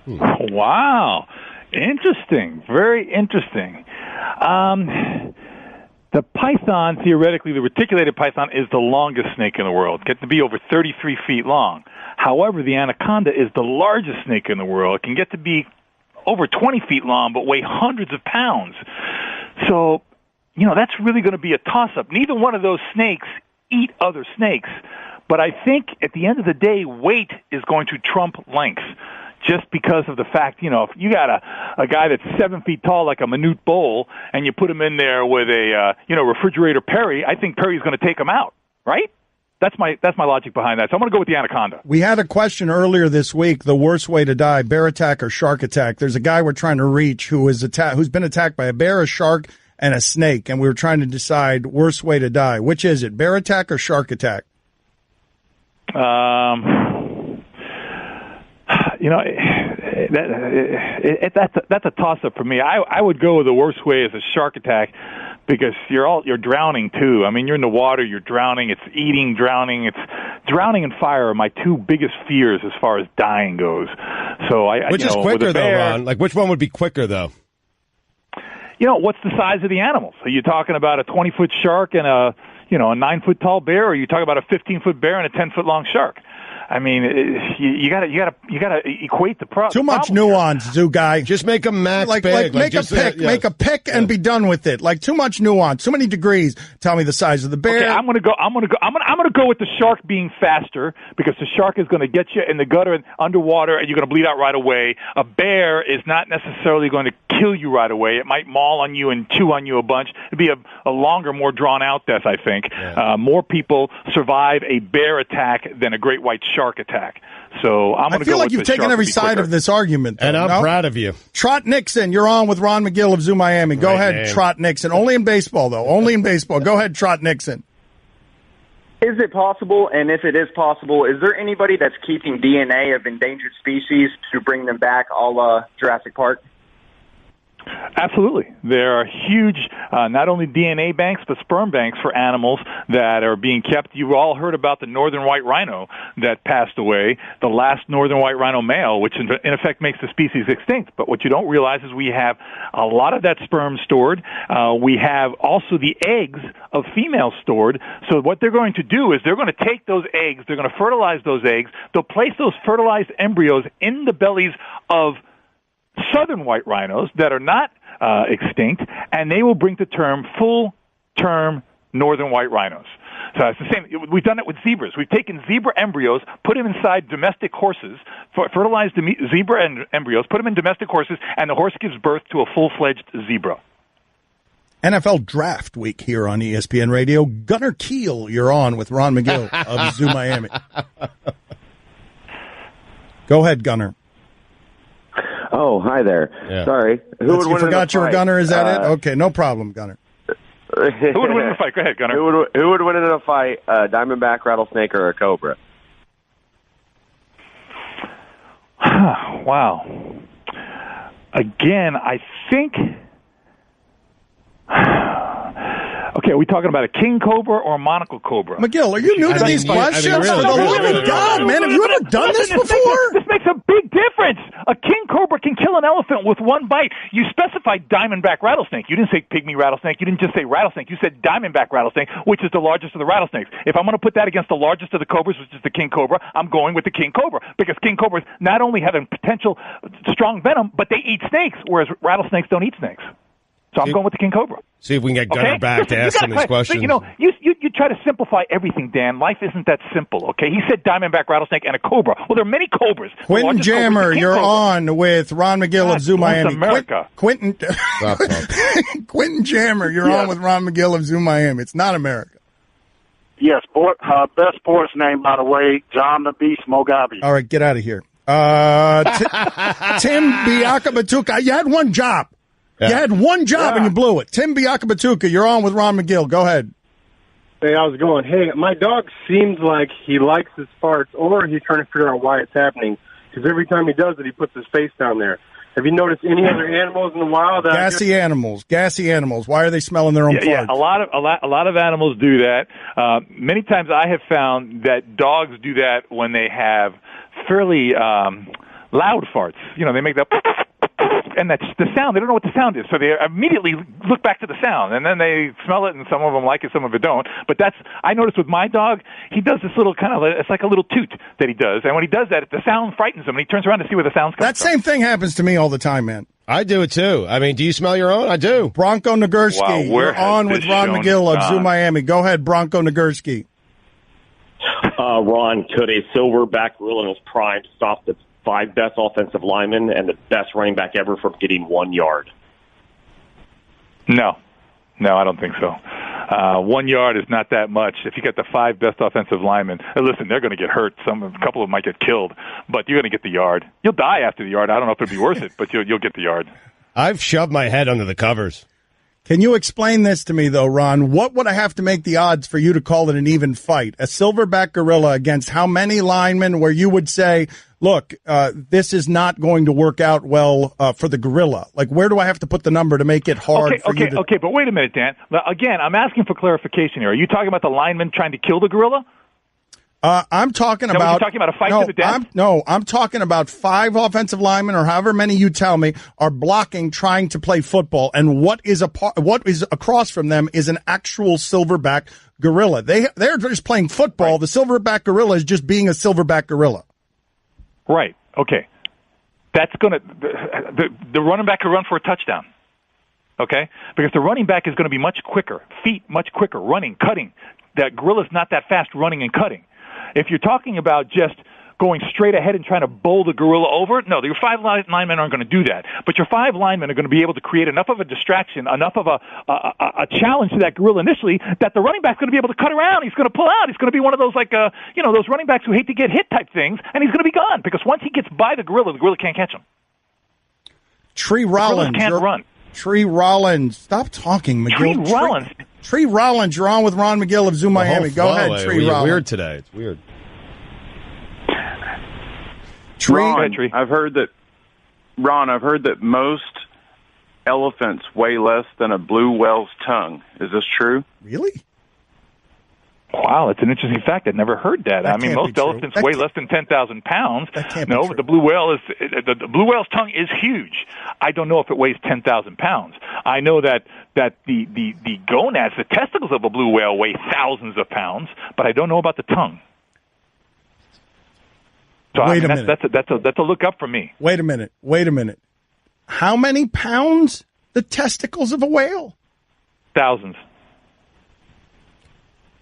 S2: Wow. Interesting. Very interesting. The python, theoretically, the reticulated python, is the longest snake in the world. Gets to be over 33 feet long. However, the anaconda is the largest snake in the world. It can get to be over 20 feet long, but weigh hundreds of pounds. So, that's really going to be a toss-up. Neither one of those snakes eat other snakes. But I think at the end of the day, weight is going to trump length. Just because of the fact, if you got a guy that's 7 feet tall like a Manute Bowl, and you put him in there with a refrigerator Perry, I think Perry's going to take him out, right? That's my logic behind that. So I'm going to go with the anaconda.
S3: We had a question earlier this week: the worst way to die, bear attack or shark attack. There's a guy we're trying to reach who's been attacked by a bear, a shark, and a snake, and we were trying to decide worst way to die. Which is it, bear attack or shark attack?
S2: That's a toss-up for me. I would go with the worst way as a shark attack because you're drowning too. I mean, you're in the water, you're drowning. It's eating, drowning. It's drowning and fire are my two biggest fears as far as dying goes. So
S1: which is quicker though, Ron? Like which one would be quicker though?
S2: What's the size of the animals? Are you talking about a 20-foot shark and a 9-foot tall bear, or are you talking about a 15-foot bear and a 10-foot long shark? I mean, you gotta equate the problem.
S3: Too much nuance, zoo guy.
S1: Just make a max big.
S3: Make a pick, and be done with it. Like too much nuance, too many degrees. Tell me the size of the bear.
S2: Okay, I'm gonna go with the shark being faster because the shark is gonna get you in the gutter and underwater, and you're gonna bleed out right away. A bear is not necessarily going to kill you right away. It might maul on you and chew on you a bunch. It'd be a longer, more drawn out death, I think. Yeah. More people survive a bear attack than a great white shark attack. So I'm going to go with the shark. I feel
S3: like you've taken every side of this argument, though,
S1: and I'm proud of you.
S3: Trot Nixon, you're on with Ron Magill of Zoo Miami. Go ahead, Trot Nixon. Only in baseball, though. Only in baseball. Go ahead, Trot Nixon.
S22: Is it possible, and if it is possible, is there anybody that's keeping DNA of endangered species to bring them back a la Jurassic Park?
S2: Absolutely. There are huge, not only DNA banks, but sperm banks for animals that are being kept. You've all heard about the northern white rhino that passed away, the last northern white rhino male, which in effect makes the species extinct. But what you don't realize is we have a lot of that sperm stored. We have also the eggs of females stored. So what they're going to do is they're going to take those eggs, they're going to fertilize those eggs, they'll place those fertilized embryos in the bellies of southern white rhinos that are not extinct, and they will bring to term full-term northern white rhinos. So it's the same. We've done it with zebras. We've taken zebra embryos, put them inside domestic horses, fertilized zebra embryos, put them in domestic horses, and the horse gives birth to a full-fledged zebra.
S3: NFL Draft Week here on ESPN Radio. Gunnar Keel, you're on with Ron Magill of Zoo Miami. Go ahead, Gunnar.
S16: Oh, hi there.
S3: Yeah.
S16: Sorry.
S3: You forgot you were Gunnar, is that it? Okay, no problem, Gunnar.
S2: Who would win in a fight? Go ahead, Gunnar.
S16: Who would win in a fight, a diamondback, rattlesnake, or a cobra?
S2: Wow. Again, I think... Okay, are we talking about a king cobra or a monocle cobra?
S3: McGill, are you new to these questions? For the love of God, man, have you ever done this before?
S2: This makes a big difference. A king cobra can kill an elephant with one bite. You specified diamondback rattlesnake. You didn't say pygmy rattlesnake. You didn't just say rattlesnake. You said diamondback rattlesnake, which is the largest of the rattlesnakes. If I'm going to put that against the largest of the cobras, which is the king cobra, I'm going with the king cobra, because king cobras not only have a potential strong venom, but they eat snakes, whereas rattlesnakes don't eat snakes. So I'm going with the king cobra.
S1: See if we can get Gunnar back to ask him these questions.
S2: You try to simplify everything, Dan. Life isn't that simple, okay? He said diamondback rattlesnake and a cobra. Well, there are many cobras.
S3: Quentin Jammer, you're on with Ron McGill of Zoo Miami.
S2: America.
S3: Quentin Jammer, you're on with Ron McGill of Zoo Miami. It's not America.
S8: Yes, best sports name, by the way, John the Beast Mugabe.
S3: All right, get out of here. Tim Biakabatuka, you had one job. Yeah. You had one job and you blew it. Tim Biakabatuka, you're on with Ron McGill. Go ahead.
S9: Hey, how's it going? Hey, my dog seems like he likes his farts, or he's trying to figure out why it's happening. Because every time he does it, he puts his face down there. Have you noticed any other animals in the wild?
S3: Gassy animals. Why are they smelling their own farts?
S2: Yeah, a lot of animals do that. Many times I have found that dogs do that when they have fairly loud farts. You know, they make that... And that's the sound. They don't know what the sound is, so they immediately look back to the sound, and then they smell it, and some of them like it, some of them don't. But I noticed with my dog, he does this little it's like a little toot that he does, and when he does that, the sound frightens him, and he turns around to see where the sound's coming from.
S3: That same thing happens to me all the time, man.
S1: I do it too. I mean, do you smell your own? I do.
S3: Bronco Nagurski, you're on with Ron McGill of Zoo Miami. Go ahead, Bronco Nagurski.
S23: Ron, could a silverback gorilla in his prime stop the 5 best offensive linemen and the best running back ever from getting 1 yard?
S2: No, I don't think so. 1 yard is not that much. If you get the 5 best offensive linemen, listen, they're going to get hurt. A couple of them might get killed, but you're going to get the yard. You'll die after the yard. I don't know if it'll be worth it, but you'll get the yard.
S1: I've shoved my head under the covers.
S3: Can you explain this to me, though, Ron? What would I have to make the odds for you to call it an even fight? A silverback gorilla against how many linemen where you would say, look, this is not going to work out well for the gorilla? Like, where do I have to put the number to make it hard for you to...
S2: Okay, but wait a minute, Dan. Again, I'm asking for clarification here. Are you talking about the lineman trying to kill the gorilla?
S3: I'm talking about...
S2: You're talking about a fight to the death?
S3: I'm talking about 5 offensive linemen, or however many you tell me, are blocking, trying to play football, and what is across from them is an actual silverback gorilla. They're just playing football. Right. The silverback gorilla is just being a silverback gorilla.
S2: Right. Okay. That's going to the running back can run for a touchdown. Okay? Because the running back is going to be much quicker, feet much quicker, running, cutting. That gorilla's not that fast running and cutting. If you're talking about just going straight ahead and trying to bowl the gorilla over, no, your 5 linemen aren't going to do that. But your 5 linemen are going to be able to create enough of a distraction, enough of a challenge to that gorilla initially, that the running back's going to be able to cut around. He's going to pull out. He's going to be one of those, those running backs who hate to get hit type things, and he's going to be gone. Because once he gets by the gorilla can't catch him.
S3: Tree Rollins.
S2: Can't run.
S3: Tree Rollins. Stop talking, McGill. Tree Rollins, you're on with Ron McGill of Zoo Miami. Go ahead, Tree Rollins.
S1: Weird today. It's weird.
S24: Ron, I've heard that most elephants weigh less than a blue whale's tongue. Is this true?
S3: Really?
S2: Wow, that's an interesting fact. I'd never heard that. I mean, most elephants weigh less than 10,000 pounds. No, but the blue whale's tongue is huge. I don't know if it weighs 10,000 pounds. I know that the gonads, the testicles of a blue whale, weigh thousands of pounds, but I don't know about the tongue. So
S3: Wait a minute.
S2: That's a look up for me.
S3: Wait a minute. How many pounds? The testicles of a whale?
S2: Thousands.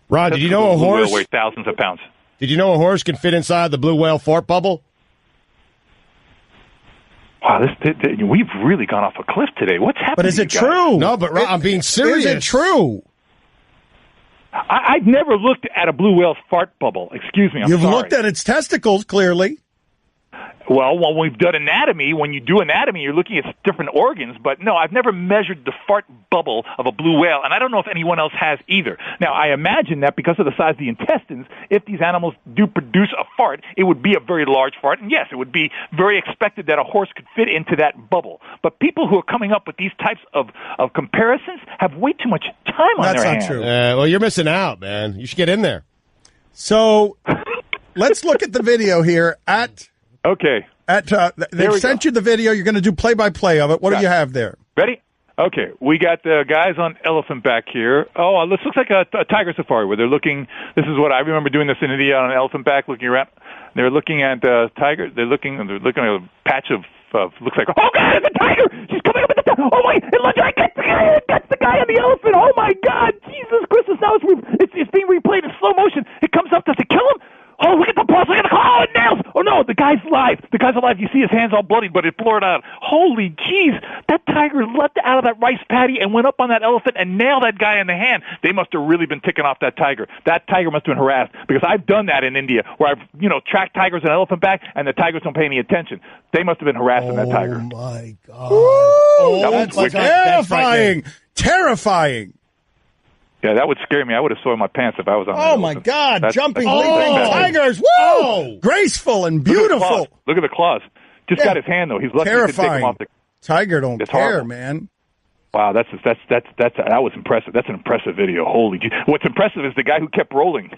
S1: Ron, did you know a horse
S2: weighs thousands of pounds?
S1: Did you know a horse can fit inside the blue whale fart bubble?
S2: Wow, we've really gone off a cliff today. What's happening?
S3: But is it true?
S1: No, but Ron, I'm being serious.
S3: Is it true?
S2: I've never looked at a blue whale's fart bubble. Excuse me, I'm sorry.
S3: You've looked at its testicles, clearly.
S2: Well, when we've done anatomy, when you do anatomy, you're looking at different organs. But no, I've never measured the fart bubble of a blue whale, and I don't know if anyone else has either. Now, I imagine that because of the size of the intestines, if these animals do produce a fart, it would be a very large fart. And yes, it would be very expected that a horse could fit into that bubble. But people who are coming up with these types of comparisons have way too much time on their hands.
S3: That's not true.
S1: Well, you're missing out, man. You should get in there.
S3: So let's look at the video here
S2: Okay.
S3: They've sent you the video. You're going to do play-by-play of it. What do you have there?
S2: Ready? Okay. We got the guys on elephant back here. Oh, this looks like a tiger safari where they're looking. This is what I remember doing this in India on an elephant back, looking around. They're looking at tiger. They're looking at a patch of looks like. Oh God, it's a tiger! She's coming up with the. Oh wait, it looks like that's the guy on the elephant. Oh my God, Jesus Christus! Now it's being replayed in slow motion. It comes up. Does it kill him? Oh, look at the pulse. Look at the it nails. Oh, no, the guy's alive. The guy's alive. You see his hands all bloody, but it blurred out. Holy jeez. That tiger leapt out of that rice paddy and went up on that elephant and nailed that guy in the hand. They must have really been ticking off that tiger. That tiger must have been harassed because I've done that in India where I've, tracked tigers and elephant back and the tigers don't pay any attention. They must have been harassing that tiger.
S3: Oh, my God. That was terrifying. Terrifying.
S2: Yeah, that would scare me. I would have soiled my pants if I was on that.
S3: Oh, my God. Jumping, leaping tigers. Woo! Oh. Graceful and beautiful.
S2: Look at the claws. Just got his hand, though. He's lucky he could take him off the...
S3: Tiger don't care,
S2: horrible.
S3: man.
S2: Wow, that was impressive. That's an impressive video. Holy geez. What's impressive is the guy who kept rolling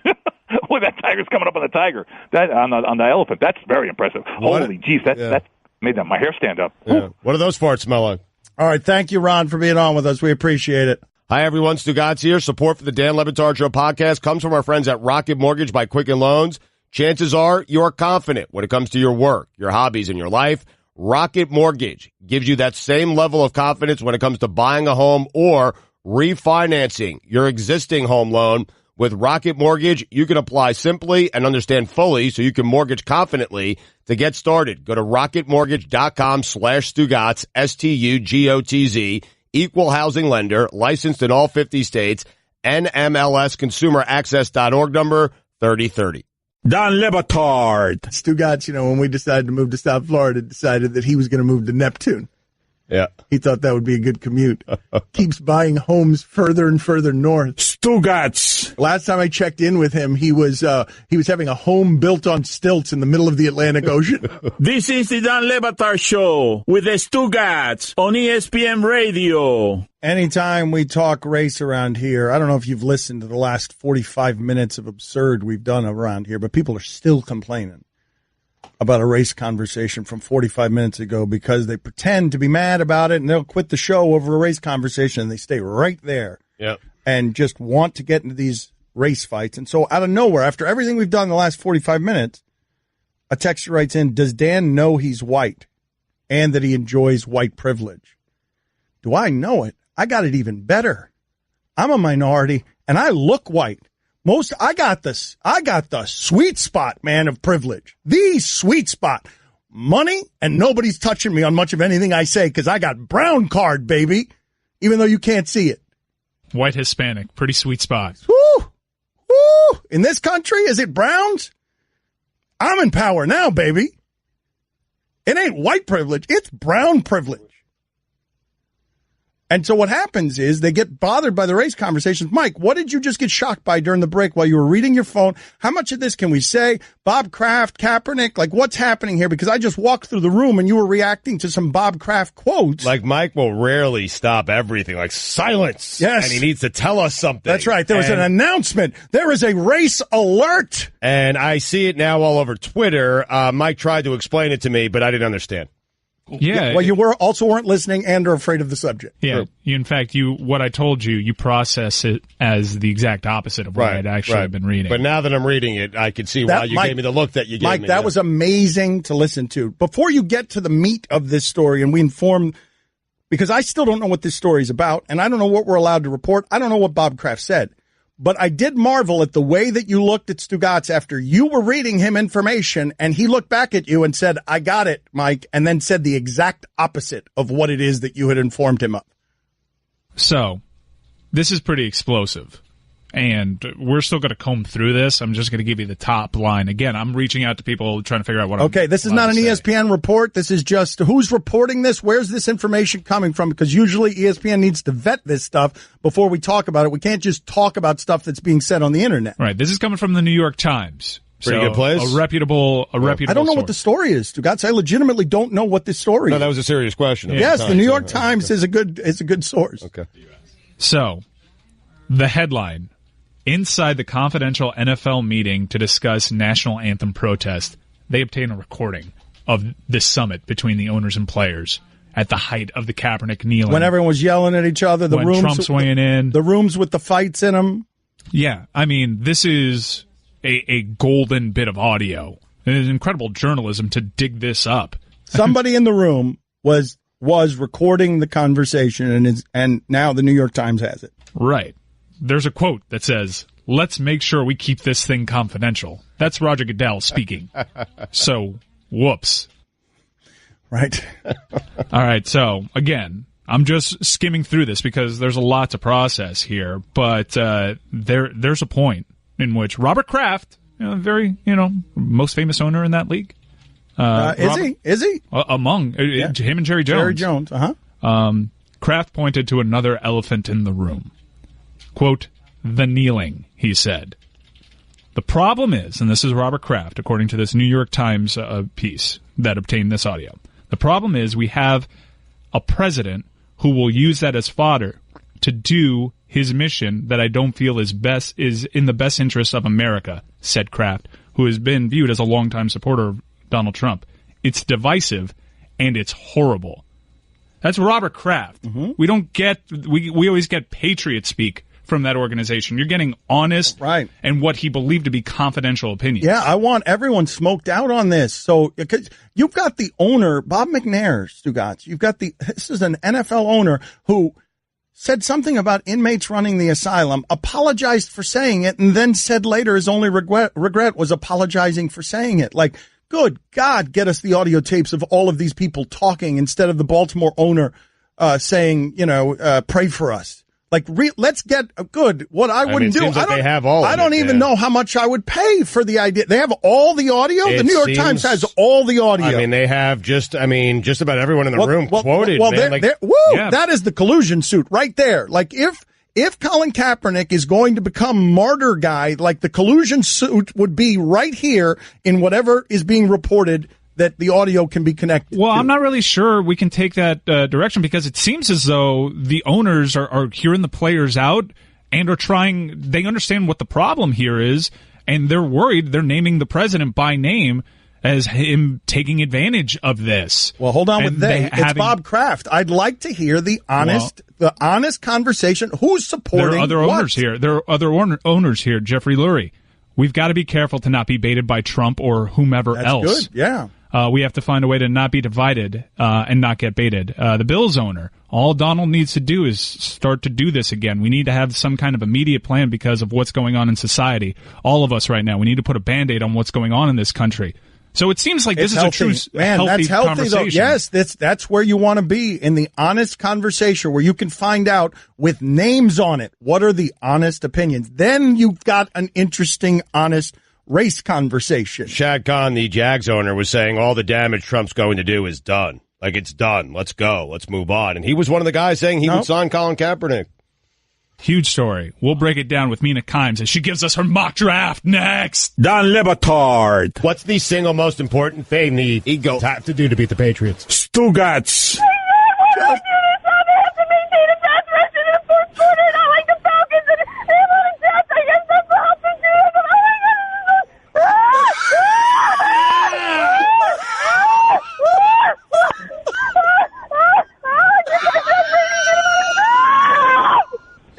S2: when that tiger's coming up on the tiger. That on the elephant. That's very impressive. Holy geez, that made my hair stand up.
S1: Yeah. What do those farts smell like?
S3: All right, thank you, Ron, for being on with us. We appreciate it.
S1: Hi, everyone. Stugotz here. Support for the Dan Le Batard Show podcast comes from our friends at Rocket Mortgage by Quicken Loans. Chances are you're confident when it comes to your work, your hobbies, and your life. Rocket Mortgage gives you that same level of confidence when it comes to buying a home or refinancing your existing home loan. With Rocket Mortgage, you can apply simply and understand fully so you can mortgage confidently. To get started, go to rocketmortgage.com/Stugotz, STUGOTZ. Equal housing lender, licensed in all 50 states, NMLSconsumeraccess.org number 3030.
S10: Dan Le Batard.
S3: Stugotz, when we decided to move to South Florida, decided that he was going to move to Neptune.
S1: Yeah.
S3: He thought that would be a good commute. Keeps buying homes further and further north.
S10: Stugotz.
S3: Last time I checked in with him, he was having a home built on stilts in the middle of the Atlantic Ocean.
S10: This is the Dan Le Batard Show with the Stugotz on ESPN Radio.
S3: Anytime we talk race around here, I don't know if you've listened to the last 45 minutes of absurd we've done around here, but people are still complaining about a race conversation from 45 minutes ago because they pretend to be mad about it and they'll quit the show over a race conversation and they stay right there and just want to get into these race fights. And so out of nowhere, after everything we've done in the last 45 minutes, a texter writes in, does Dan know he's white and that he enjoys white privilege? Do I know it? I got it even better. I'm a minority and I look white. I got the sweet spot, man, of privilege. The sweet spot. Money, and nobody's touching me on much of anything I say because I got brown card, baby, even though you can't see it.
S4: White Hispanic, pretty sweet spot.
S3: Woo! Woo! In this country, is it browns? I'm in power now, baby. It ain't white privilege, it's brown privilege. And so what happens is they get bothered by the race conversations. Mike, what did you just get shocked by during the break while you were reading your phone? How much of this can we say? Bob Kraft, Kaepernick, like what's happening here? Because I just walked through the room and you were reacting to some Bob Kraft quotes.
S1: Like Mike will rarely stop everything, like silence.
S3: Yes.
S1: And he needs to tell us something.
S3: That's right. There was an announcement. There is a race alert.
S1: And I see it now all over Twitter. Mike tried to explain it to me, but I didn't understand.
S4: Yeah.
S3: Well, you weren't listening and are afraid of the subject.
S4: Yeah. In fact, what I told you process it as the exact opposite of what I'd actually been reading.
S1: But now that I'm reading it, I can see why you gave me the look that you gave me.
S3: Mike, that was amazing to listen to. Before you get to the meat of this story, and we inform, because I still don't know what this story is about, and I don't know what we're allowed to report. I don't know what Bob Kraft said. But I did marvel at the way that you looked at Stugotz after you were reading him information and he looked back at you and said, I got it, Mike, and then said the exact opposite of what it is that you had informed him of.
S4: So, this is pretty explosive. And we're still going to comb through this. I'm just going to give you the top line. Again, I'm reaching out to people trying to figure out what
S3: Okay, this is not an ESPN report. This is just who's reporting this, where's this information coming from, because usually ESPN needs to vet this stuff before we talk about it. We can't just talk about stuff that's being said on the internet.
S4: Right, this is coming from the New York Times.
S1: Pretty good place.
S4: A reputable
S3: I don't know
S4: source.
S3: what the story is, Stugotz. I legitimately don't know what this story is.
S1: No, that was a serious question.
S3: Yes, the New York Times is a good source.
S1: Okay.
S4: So, the headline: inside the confidential NFL meeting to discuss national anthem protest, they obtain a recording of this summit between the owners and players at the height of the Kaepernick kneeling.
S3: When everyone was yelling at each other,
S4: when Trump's weighing in.
S3: The rooms with the fights in them.
S4: Yeah, I mean, this is a golden bit of audio. It is incredible journalism to dig this up.
S3: Somebody in the room was recording the conversation, and now the New York Times has it.
S4: Right. There's a quote that says, "Let's make sure we keep this thing confidential." That's Roger Goodell speaking. So, whoops.
S3: Right.
S4: All right. So, again, I'm just skimming through this because there's a lot to process here. But there's a point in which Robert Kraft, most famous owner in that league.
S3: Is he?
S4: Among him and Jerry Jones.
S3: Jerry Jones,
S4: Kraft pointed to another elephant in the room. Quote, "the kneeling," he said. The problem is, and this is Robert Kraft, according to this New York Times piece that obtained this audio, the problem is we have a president who will use that as fodder to do his mission that I don't feel is in the best interest of America, said Kraft, who has been viewed as a longtime supporter of Donald Trump. It's divisive and it's horrible. That's Robert Kraft.
S3: Mm-hmm.
S4: We don't get we always get patriot speak from that organization. You're getting honest and what he believed to be confidential opinions.
S3: Yeah, I want everyone smoked out on this. So you've got the owner, Bob McNair, Stugotz. This is an NFL owner who said something about inmates running the asylum, apologized for saying it, and then said later his only regret was apologizing for saying it. Like, good God, get us the audio tapes of all of these people talking instead of the Baltimore owner saying, pray for us. Like, let's get good. What I wouldn't do.
S1: Seems like they have all.
S3: I don't even know how much I would pay for the idea. They have all the audio. The New York Times has all the audio.
S1: I mean, they have just about everyone in the room quoted.
S3: That is the collusion suit right there. Like, if Colin Kaepernick is going to become martyr guy, like the collusion suit would be right here in whatever is being reported that the audio can be connected
S4: Well,
S3: to.
S4: I'm not really sure we can take that direction because it seems as though the owners are hearing the players out and are trying, they understand what the problem here is, and they're worried. They're naming the president by name as him taking advantage of this.
S3: Well, hold on with It's Bob Kraft. I'd like to hear the honest conversation. Who's supporting
S4: There are other
S3: what?
S4: owners here. There are other owners here. Jeffrey Lurie. We've got to be careful to not be baited by Trump or whomever else.
S3: That's good, yeah.
S4: We have to find a way to not be divided and not get baited. The Bills owner, all Donald needs to do is start to do this again. We need to have some kind of immediate plan because of what's going on in society. All of us right now, we need to put a Band-Aid on what's going on in this country. So it seems like this is
S3: healthy.
S4: a true healthy conversation.
S3: Though. Yes, that's where you want to be, in the honest conversation where you can find out with names on it what are the honest opinions. Then you've got an interesting, honest race conversation.
S1: Shad Khan, the Jags owner, was saying all the damage Trump's going to do is done. Like, it's done. Let's go. Let's move on. And he was one of the guys saying he would sign Colin Kaepernick.
S4: Huge story. We'll break it down with Mina Kimes as she gives us her mock draft next.
S10: Don Batard.
S1: What's the single most important thing the Eagles have to do to beat the Patriots?
S10: Stugotz.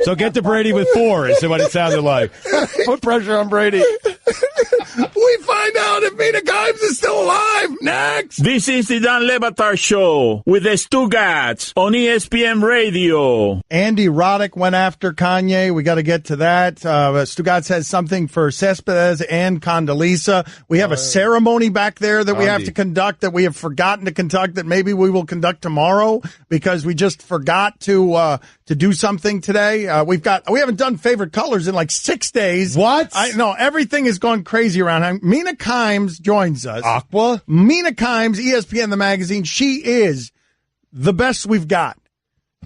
S1: So get to Brady with 4 is what it sounded like. Put pressure on Brady.
S3: We find find out if Mina Kimes is still alive. Next.
S10: This is the Dan Le Batard Show with the Stugotz on ESPN Radio.
S3: Andy Roddick went after Kanye. We got to get to that. Stugotz has something for Cespedes and Condoleezza. We have a ceremony back there that we have to conduct that we have forgotten to conduct that maybe we will conduct tomorrow because we just forgot to do something today. We haven't done favorite colors in like 6 days.
S1: What?
S3: No, everything is going crazy around here. Mina Kimes joins us.
S1: Aqua?
S3: Mina Kimes, ESPN the magazine. She is the best we've got.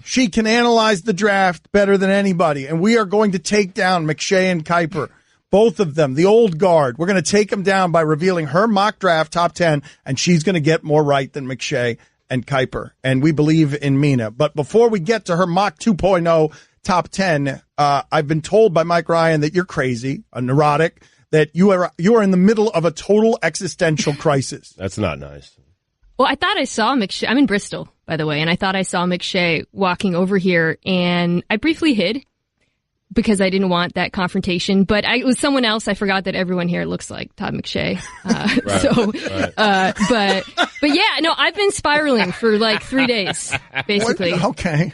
S3: She can analyze the draft better than anybody, and we are going to take down McShay and Kiper. Both of them, the old guard. We're going to take them down by revealing her mock draft top 10, and she's going to get more right than McShay and Kiper. And we believe in Mina. But before we get to her mock 2.0 top 10, I've been told by Mike Ryan that you're crazy, a neurotic, that you are in the middle of a total existential crisis.
S1: That's not nice.
S6: Well, I thought I saw McShay. I'm in Bristol, by the way, and I thought I saw McShay walking over here, and I briefly hid because I didn't want that confrontation. But it was someone else. I forgot that everyone here looks like Todd McShay. But yeah, no, I've been spiraling for like 3 days, basically.
S3: Okay.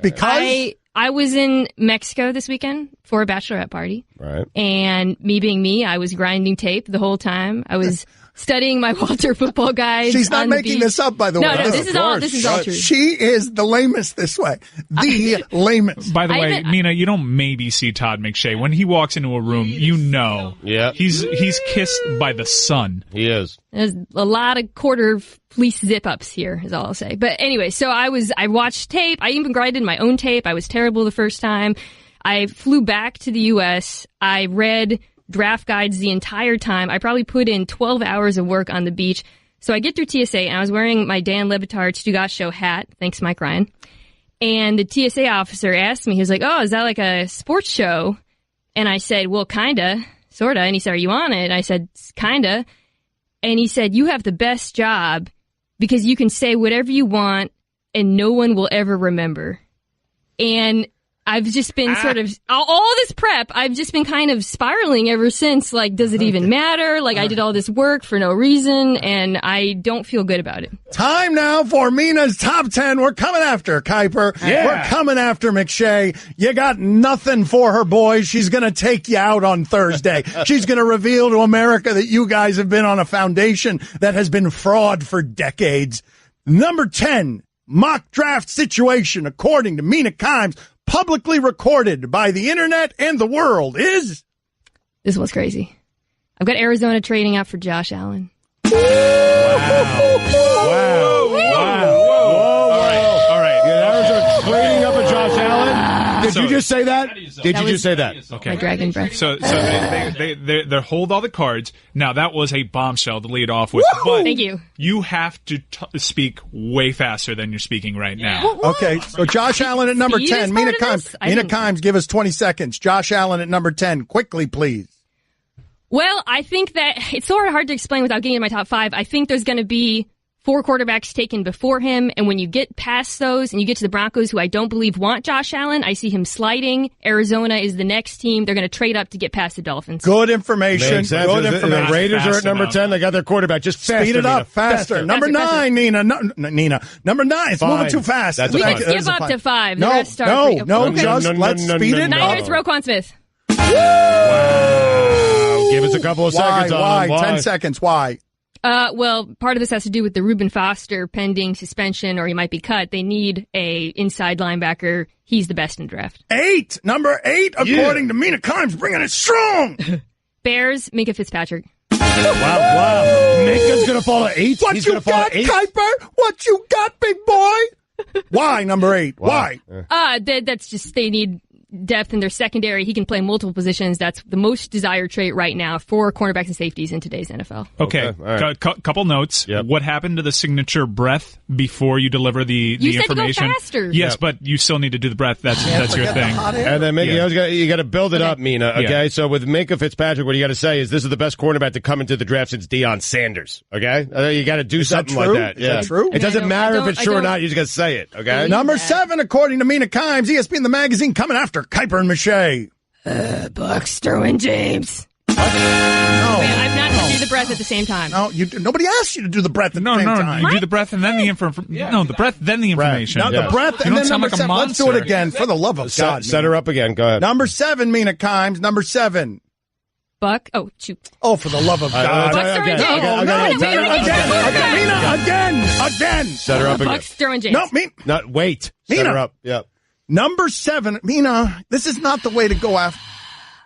S6: Because I was in Mexico this weekend for a bachelorette party.
S1: Right.
S6: And me being me, I was grinding tape the whole time. I was studying my Walter football guide.
S3: She's not making this up, by the way.
S6: No, this is all true.
S3: She is the lamest this way. The lamest.
S4: By the way, Mina, you don't maybe see Todd McShay. When he walks into a room, you know.
S1: Yeah.
S4: He's kissed by the sun.
S1: He is.
S6: There's a lot of quarter fleece zip-ups here, is all I'll say. But anyway, so I watched tape. I even grinded my own tape. I was terrible the first time. I flew back to the U.S. I read draft guides the entire time. I probably put in 12 hours of work on the beach. So I get through TSA, and I was wearing my Dan Le Batard Stugotz show hat. Thanks, Mike Ryan. And the TSA officer asked me, he was like, "Oh, is that like a sports show?" And I said, "Well, kinda, sorta." And he said, "Are you on it?" And I said, "Kinda." And he said, "You have the best job because you can say whatever you want and no one will ever remember." And I've just been sort of, all this prep, I've just been kind of spiraling ever since. Like, does it even matter? Like, I did all this work for no reason, and I don't feel good about it.
S3: Time now for Mina's top 10. We're coming after Kiper.
S1: Yeah.
S3: We're coming after McShay. You got nothing for her, boys. She's going to take you out on Thursday. She's going to reveal to America that you guys have been on a foundation that has been fraud for decades. Number 10, mock draft situation, according to Mina Kimes, publicly recorded by the internet and the world, is...
S6: This was crazy. I've got Arizona trading up for Josh Allen.
S1: Wow. All right. Yeah, Arizona trading up a Josh Allen. Did you just say that? Did you just say that?
S4: Okay.
S6: My dragon breath.
S4: So they hold all the cards. Now, that was a bombshell to lead off with. But
S6: Thank you.
S4: You have to speak way faster than you're speaking right now.
S3: Okay, so Josh Allen at number 10. Mina Kimes, give us 20 seconds. Josh Allen at number 10. Quickly, please.
S6: Well, I think that it's sort of hard to explain without getting in my top 5. I think there's going to be 4 quarterbacks taken before him, and when you get past those and you get to the Broncos, who I don't believe want Josh Allen, I see him sliding. Arizona is the next team. They're going to trade up to get past the Dolphins.
S3: Good information. Good information.
S1: The Raiders are at number 10. They got their quarterback. Just faster,
S3: speed it up, faster. Number 9, Nina. Nina. Number 9. It's moving too fast.
S6: We can skip up to 5.
S3: No, let's speed it up.
S6: Niners, Roquan Smith.
S1: Wow. Give us a couple of seconds on him.
S3: Why? 10 seconds. Why?
S6: Well, part of this has to do with the Reuben Foster pending suspension, or he might be cut. They need a inside linebacker. He's the best in the draft.
S3: 8. Number 8, according to Mina Kimes, bringing it strong.
S6: Bears, Minka Fitzpatrick.
S1: Wow. Minka's going to fall at 8?
S3: What you got, Kiper? What you got, big boy? Why, number 8? Why?
S6: That's just, they need depth in their secondary. He can play multiple positions. That's the most desired trait right now for cornerbacks and safeties in today's NFL.
S4: Okay. Right. Couple notes. Yep. What happened to the signature breath before you deliver the
S6: you
S4: information?
S6: You said to go faster.
S4: Yes, but you still need to do the breath. That's your thing.
S1: And then you got to build it up, Mina. Okay, so with Minka Fitzpatrick, what you got to say is this is the best cornerback to come into the draft since Deion Sanders. Okay, you got to do something like that.
S3: Is that true?
S1: It doesn't matter if it's true or not. You just got to say it. Okay.
S3: Number 7, according to Mina Kimes, ESPN the magazine, coming after Kiper and Miche.
S6: Bucks, Derwin James.
S3: No.
S6: Wait, I've not done do the breath at the same time.
S3: No, nobody asked you to do the breath at the same time.
S4: You do the breath and then the information. No, the breath, then the information.
S3: Now the breath, and then number 7. Let's do it again, for the love of God.
S1: Set her up again. Go ahead.
S3: Number 7, Mina Kimes. Number 7.
S6: Buck. Oh, shoot.
S3: Oh, for the love of God.
S6: Again.
S1: Set her up again.
S6: Buck's throwing James.
S3: No,
S1: wait.
S3: Mina.
S1: Set her up. Yep.
S3: Number 7, Mina, this is not the way to go after.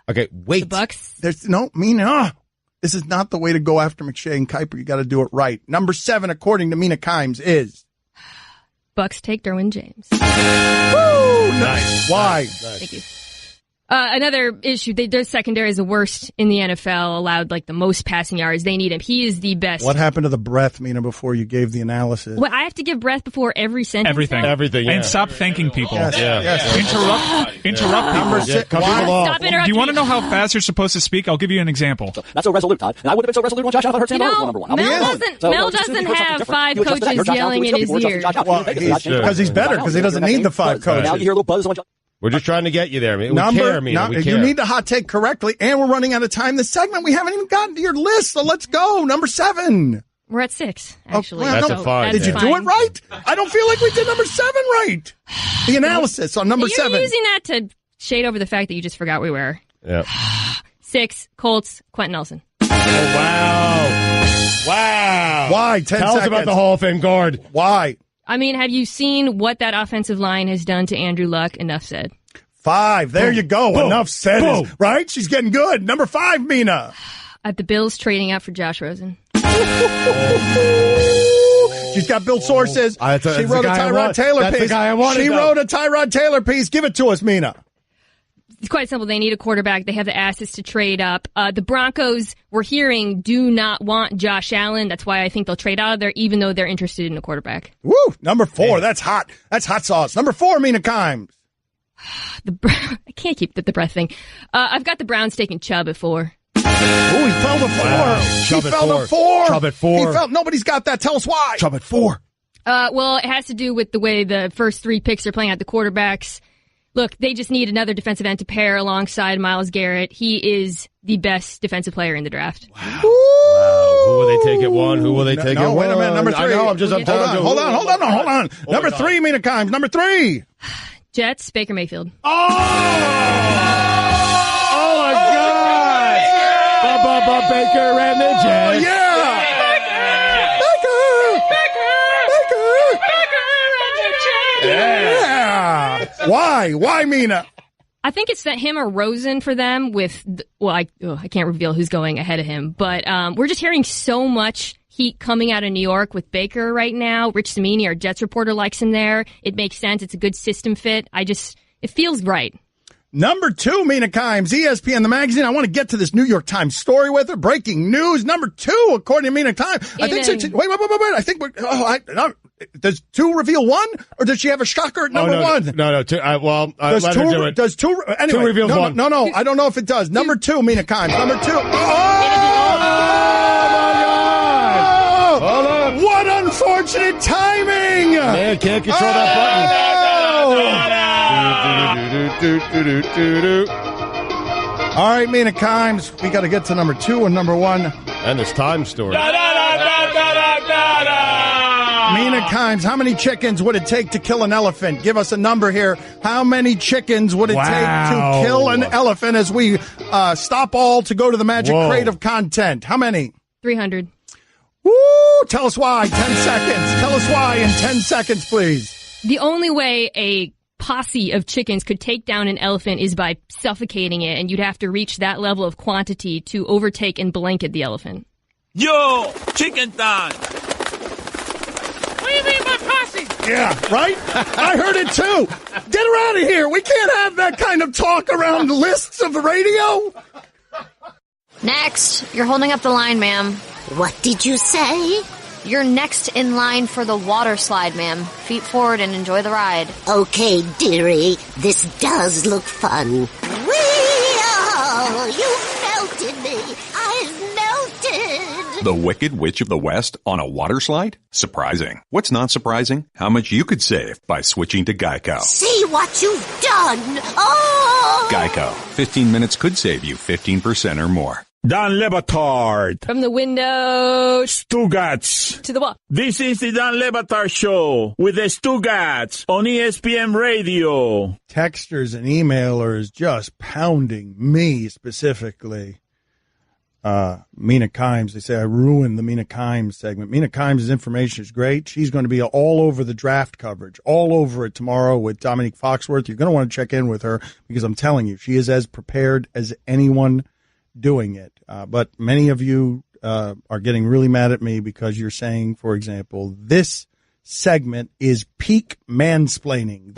S1: Okay, wait.
S6: The Bucks.
S3: Mina. This is not the way to go after McShay and Kuiper. You got to do it right. Number 7, according to Mina Kimes, is
S6: Bucks take Derwin James.
S3: Woo! Nice. Why?
S1: Nice.
S6: Thank you. Another issue, their secondary is the worst in the NFL, allowed like the most passing yards. They need him. He is the best.
S3: What happened to the breath, Mina, before you gave the analysis?
S6: Well, I have to give breath before every sentence.
S4: Everything.
S1: Yeah.
S4: And stop thanking people.
S3: Yes.
S4: Interrupt people.
S6: Stop interrupting.
S4: Do you want to know how fast you're supposed to speak? I'll give you an example.
S19: Not so resolute, Todd. And I would have been so resolute when Josh Allen hurt Sam Darnold was number 1.
S6: Mel doesn't have 5 coaches yelling in his ear.
S3: Because he's better, because he doesn't need the 5 coaches.
S19: Now you hear a little buzz when
S1: We're just trying to get you there. We care, Mina. We care.
S3: You need the hot take correctly, and we're running out of time. This segment, we haven't even gotten to your list, so let's go. Number 7.
S6: We're at 6, actually.
S1: That's a fine.
S3: Did you do it right? I don't feel like we did number 7 right. The analysis on number 7.
S6: You're using that to shade over the fact that you just forgot we were.
S1: Yeah.
S6: 6, Colts, Quentin Nelson.
S1: Oh, wow.
S3: Why? 10
S1: Tell us about the Hall of Fame guard.
S3: Why?
S6: I mean, have you seen what that offensive line has done to Andrew Luck? Enough said.
S3: 5. There you go.
S1: Boom.
S3: Enough said.
S1: Boom.
S3: Right? She's getting good. Number 5, Mina.
S6: At the Bills trading out for Josh Rosen.
S3: She's got built sources. She wrote a Tyrod Taylor piece. She wrote a Tyrod Taylor piece. Give it to us, Mina.
S6: It's quite simple. They need a quarterback. They have the assets to trade up. The Broncos, we're hearing, do not want Josh Allen. That's why I think they'll trade out of there, even though they're interested in a quarterback.
S3: Woo! Number 4. That's hot. That's hot sauce. Number 4, Mina Kimes.
S6: I can't keep the breath thing. I've got the Browns taking Chubb at 4.
S3: Oh, he fell to 4.
S1: Wow.
S3: He fell to 4.
S1: Chubb at 4.
S3: He fell. Nobody's got that. Tell us why.
S1: Chubb at 4.
S6: Well, it has to do with the way the first 3 picks are playing out the quarterbacks. Look, they just need another defensive end to pair alongside Myles Garrett. He is the best defensive player in the draft.
S1: Wow. Who will they take at 1? Who will they take at 1?
S3: Wait a minute. Number 3.
S1: I know,
S3: Hold on. Number 3, Mina Kimes. Number 3.
S6: Jets, Baker Mayfield.
S1: Oh my God! Bubba Baker and the Jets.
S3: Yeah! Yeah! Why, Mina?
S6: I think it's that him or Rosen for them with, I can't reveal who's going ahead of him, but we're just hearing so much heat coming out of New York with Baker right now. Rich Cimini, our Jets reporter, likes him there. It makes sense. It's a good system fit. It feels right.
S3: Number 2, Mina Kimes, ESPN, the magazine. I want to get to this New York Times story with her. Breaking news. Number 2, according to Mina Kimes. I think so. Wait. I think does 2 reveal 1, or does she have a shocker at number 1?
S1: No. 2.
S3: Does
S1: let
S3: 2,
S1: her do it.
S3: Does 2? Anyway,
S1: 2 reveals 1.
S3: No. I don't know if it does. Number 2, Mina Kimes. Number 2.
S1: Hold on.
S3: What unfortunate timing!
S1: Man, can't control that button.
S3: All right, Mina Kimes, we got to get to number 2 and number 1.
S1: And this time story.
S3: Mina Kimes, how many chickens would it take to kill an elephant? Give us a number here. How many chickens would it take to kill an elephant as we stop all to go to the magic crate of content? How many?
S6: 300.
S3: Woo! Tell us why. 10 seconds. Tell us why in 10 seconds, please.
S6: The only way a posse of chickens could take down an elephant is by suffocating it, and you'd have to reach that level of quantity to overtake and blanket the elephant.
S10: Yo, chicken time.
S7: What do you mean by posse?
S3: Yeah, right? I heard it too. Get her out of here. We can't have that kind of talk around lists of the radio.
S11: Next. You're holding up the line, ma'am.
S12: What did you say?
S11: You're next in line for the water slide, ma'am. Feet forward and enjoy the ride.
S12: Okay, dearie. This does look fun. Whee-oh! You melted me. I've melted.
S13: The Wicked Witch of the West on a water slide? Surprising. What's not surprising? How much you could save by switching to Geico.
S12: See what you've done. Oh!
S13: Geico. 15 minutes could save you 15% or more.
S10: Don Le Batard.
S6: From the window
S10: Stugotz.
S6: to the wall.
S10: This is the Don Le Batard Show with the Stugotz on ESPN Radio.
S3: Texters and emailers just pounding me specifically. Mina Kimes, they say I ruined the Mina Kimes segment. Mina Kimes' information is great. She's going to be all over the draft coverage, all over it tomorrow with Dominique Foxworth. You're going to want to check in with her because I'm telling you, she is as prepared as anyone doing it. But many of you are getting really mad at me because you're saying, for example, this segment is peak mansplaining.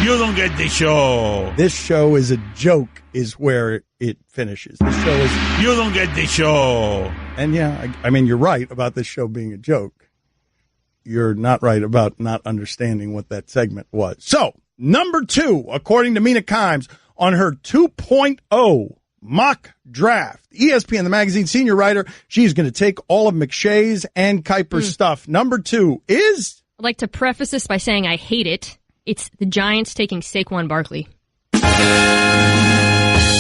S10: You don't get the show.
S3: This show is a joke is where it finishes. This show is...
S10: You don't get the show.
S3: And yeah, I mean, you're right about this show being a joke. You're not right about not understanding what that segment was. So, number 2, according to Mina Kimes, on her 2.0 mock draft, ESPN, the magazine senior writer, she's going to take all of McShay's and Kuiper's stuff. Number 2 is...
S6: I'd like to preface this by saying I hate it. It's the Giants taking Saquon Barkley.
S3: What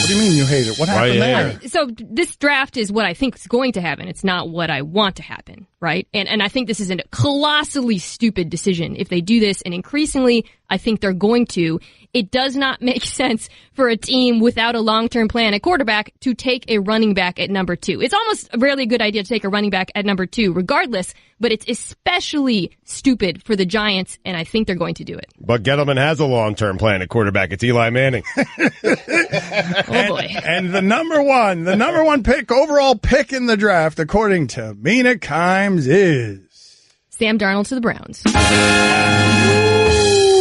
S3: do you mean you hate it? What happened there?
S6: So this draft is what I think is going to happen. It's not what I want to happen, right? And I think this is a colossally stupid decision if they do this, and increasingly I think they're going to. It does not make sense for a team without a long-term plan at quarterback to take a running back at number 2. It's almost rarely a good idea to take a running back at number 2, regardless, but it's especially stupid for the Giants, and I think they're going to do it.
S1: But Gettleman has a long-term plan at quarterback. It's Eli Manning.
S6: Oh, boy.
S3: And the number one pick, overall pick in the draft, according to Mina Kimes, is...
S6: Sam Darnold to the Browns.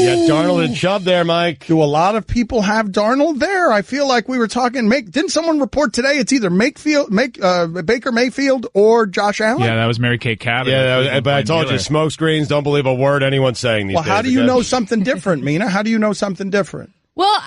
S1: Yeah, Darnold and Chubb there, Mike.
S3: Do a lot of people have Darnold there? I feel like we were talking. Didn't someone report today it's either Baker Mayfield or Josh Allen?
S4: Yeah, that was Mary Kay Cabot.
S1: Yeah, but I told you, smoke screens. Don't believe a word anyone's saying these days.
S3: Well, how do you know something different, Mina? How do you know something different?
S6: Well,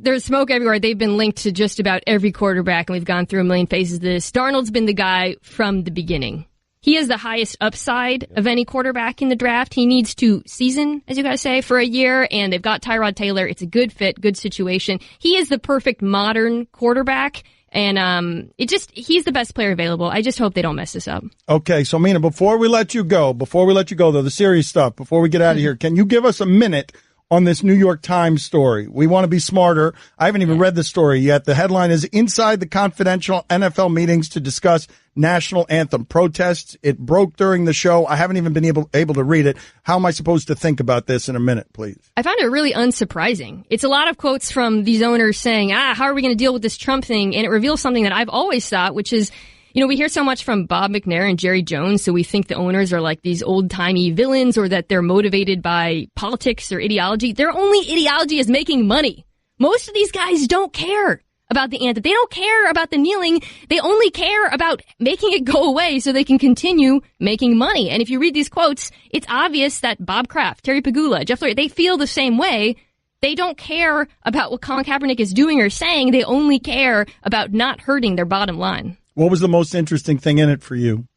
S6: there's smoke everywhere. They've been linked to just about every quarterback, and we've gone through a million phases of this. Darnold's been the guy from the beginning. He has the highest upside of any quarterback in the draft. He needs to season, as you gotta say, for a year, and they've got Tyrod Taylor. It's a good fit, good situation. He is the perfect modern quarterback, and he's the best player available. I just hope they don't mess this up.
S3: Okay, so Mina, before we let you go, though, the serious stuff, before we get out of here, can you give us a minute on this New York Times story? We want to be smarter. I haven't even read the story yet. The headline is Inside the Confidential NFL Meetings to Discuss National Anthem Protests. It broke during the show. I haven't even been able to read it. How am I supposed to think about this in a minute, please?
S6: I found it really unsurprising. It's a lot of quotes from these owners saying, how are we going to deal with this Trump thing? And it reveals something that I've always thought, which is, we hear so much from Bob McNair and Jerry Jones, so we think the owners are like these old-timey villains or that they're motivated by politics or ideology. Their only ideology is making money. Most of these guys don't care about the anthem. They don't care about the kneeling. They only care about making it go away so they can continue making money. And if you read these quotes, it's obvious that Bob Kraft, Terry Pegula, Jeff Lurie, they feel the same way. They don't care about what Colin Kaepernick is doing or saying. They only care about not hurting their bottom line.
S3: What was the most interesting thing in it for you?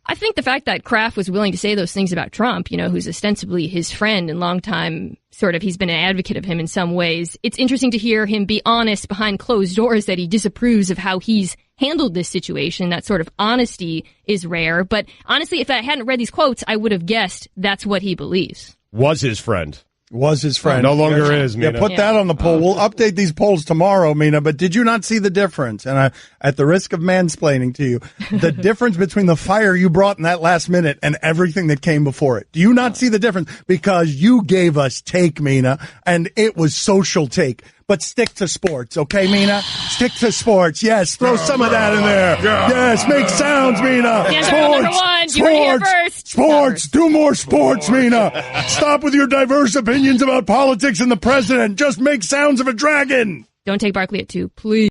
S6: I think the fact that Kraft was willing to say those things about Trump, who's ostensibly his friend and longtime he's been an advocate of him in some ways. It's interesting to hear him be honest behind closed doors that he disapproves of how he's handled this situation. That sort of honesty is rare. But honestly, if I hadn't read these quotes, I would have guessed that's what he believes.
S1: Was his friend.
S3: Was his friend.
S1: No longer is, Mina.
S3: Yeah, put that on the poll. We'll update these polls tomorrow, Mina. But did you not see the difference? And at the risk of mansplaining to you, the difference between the fire you brought in that last minute and everything that came before it. Do you not see the difference? Because you gave us take, Mina, and it was social take. But stick to sports, okay, Mina? Stick to sports. Yes, throw some of that in there. Yes, make sounds, Mina.
S6: Number one. You heard it here first.
S3: Sports. Do more sports, Mina. Stop with your diverse opinions about politics and the president. Just make sounds of a dragon.
S6: Don't take Barkley at 2, please.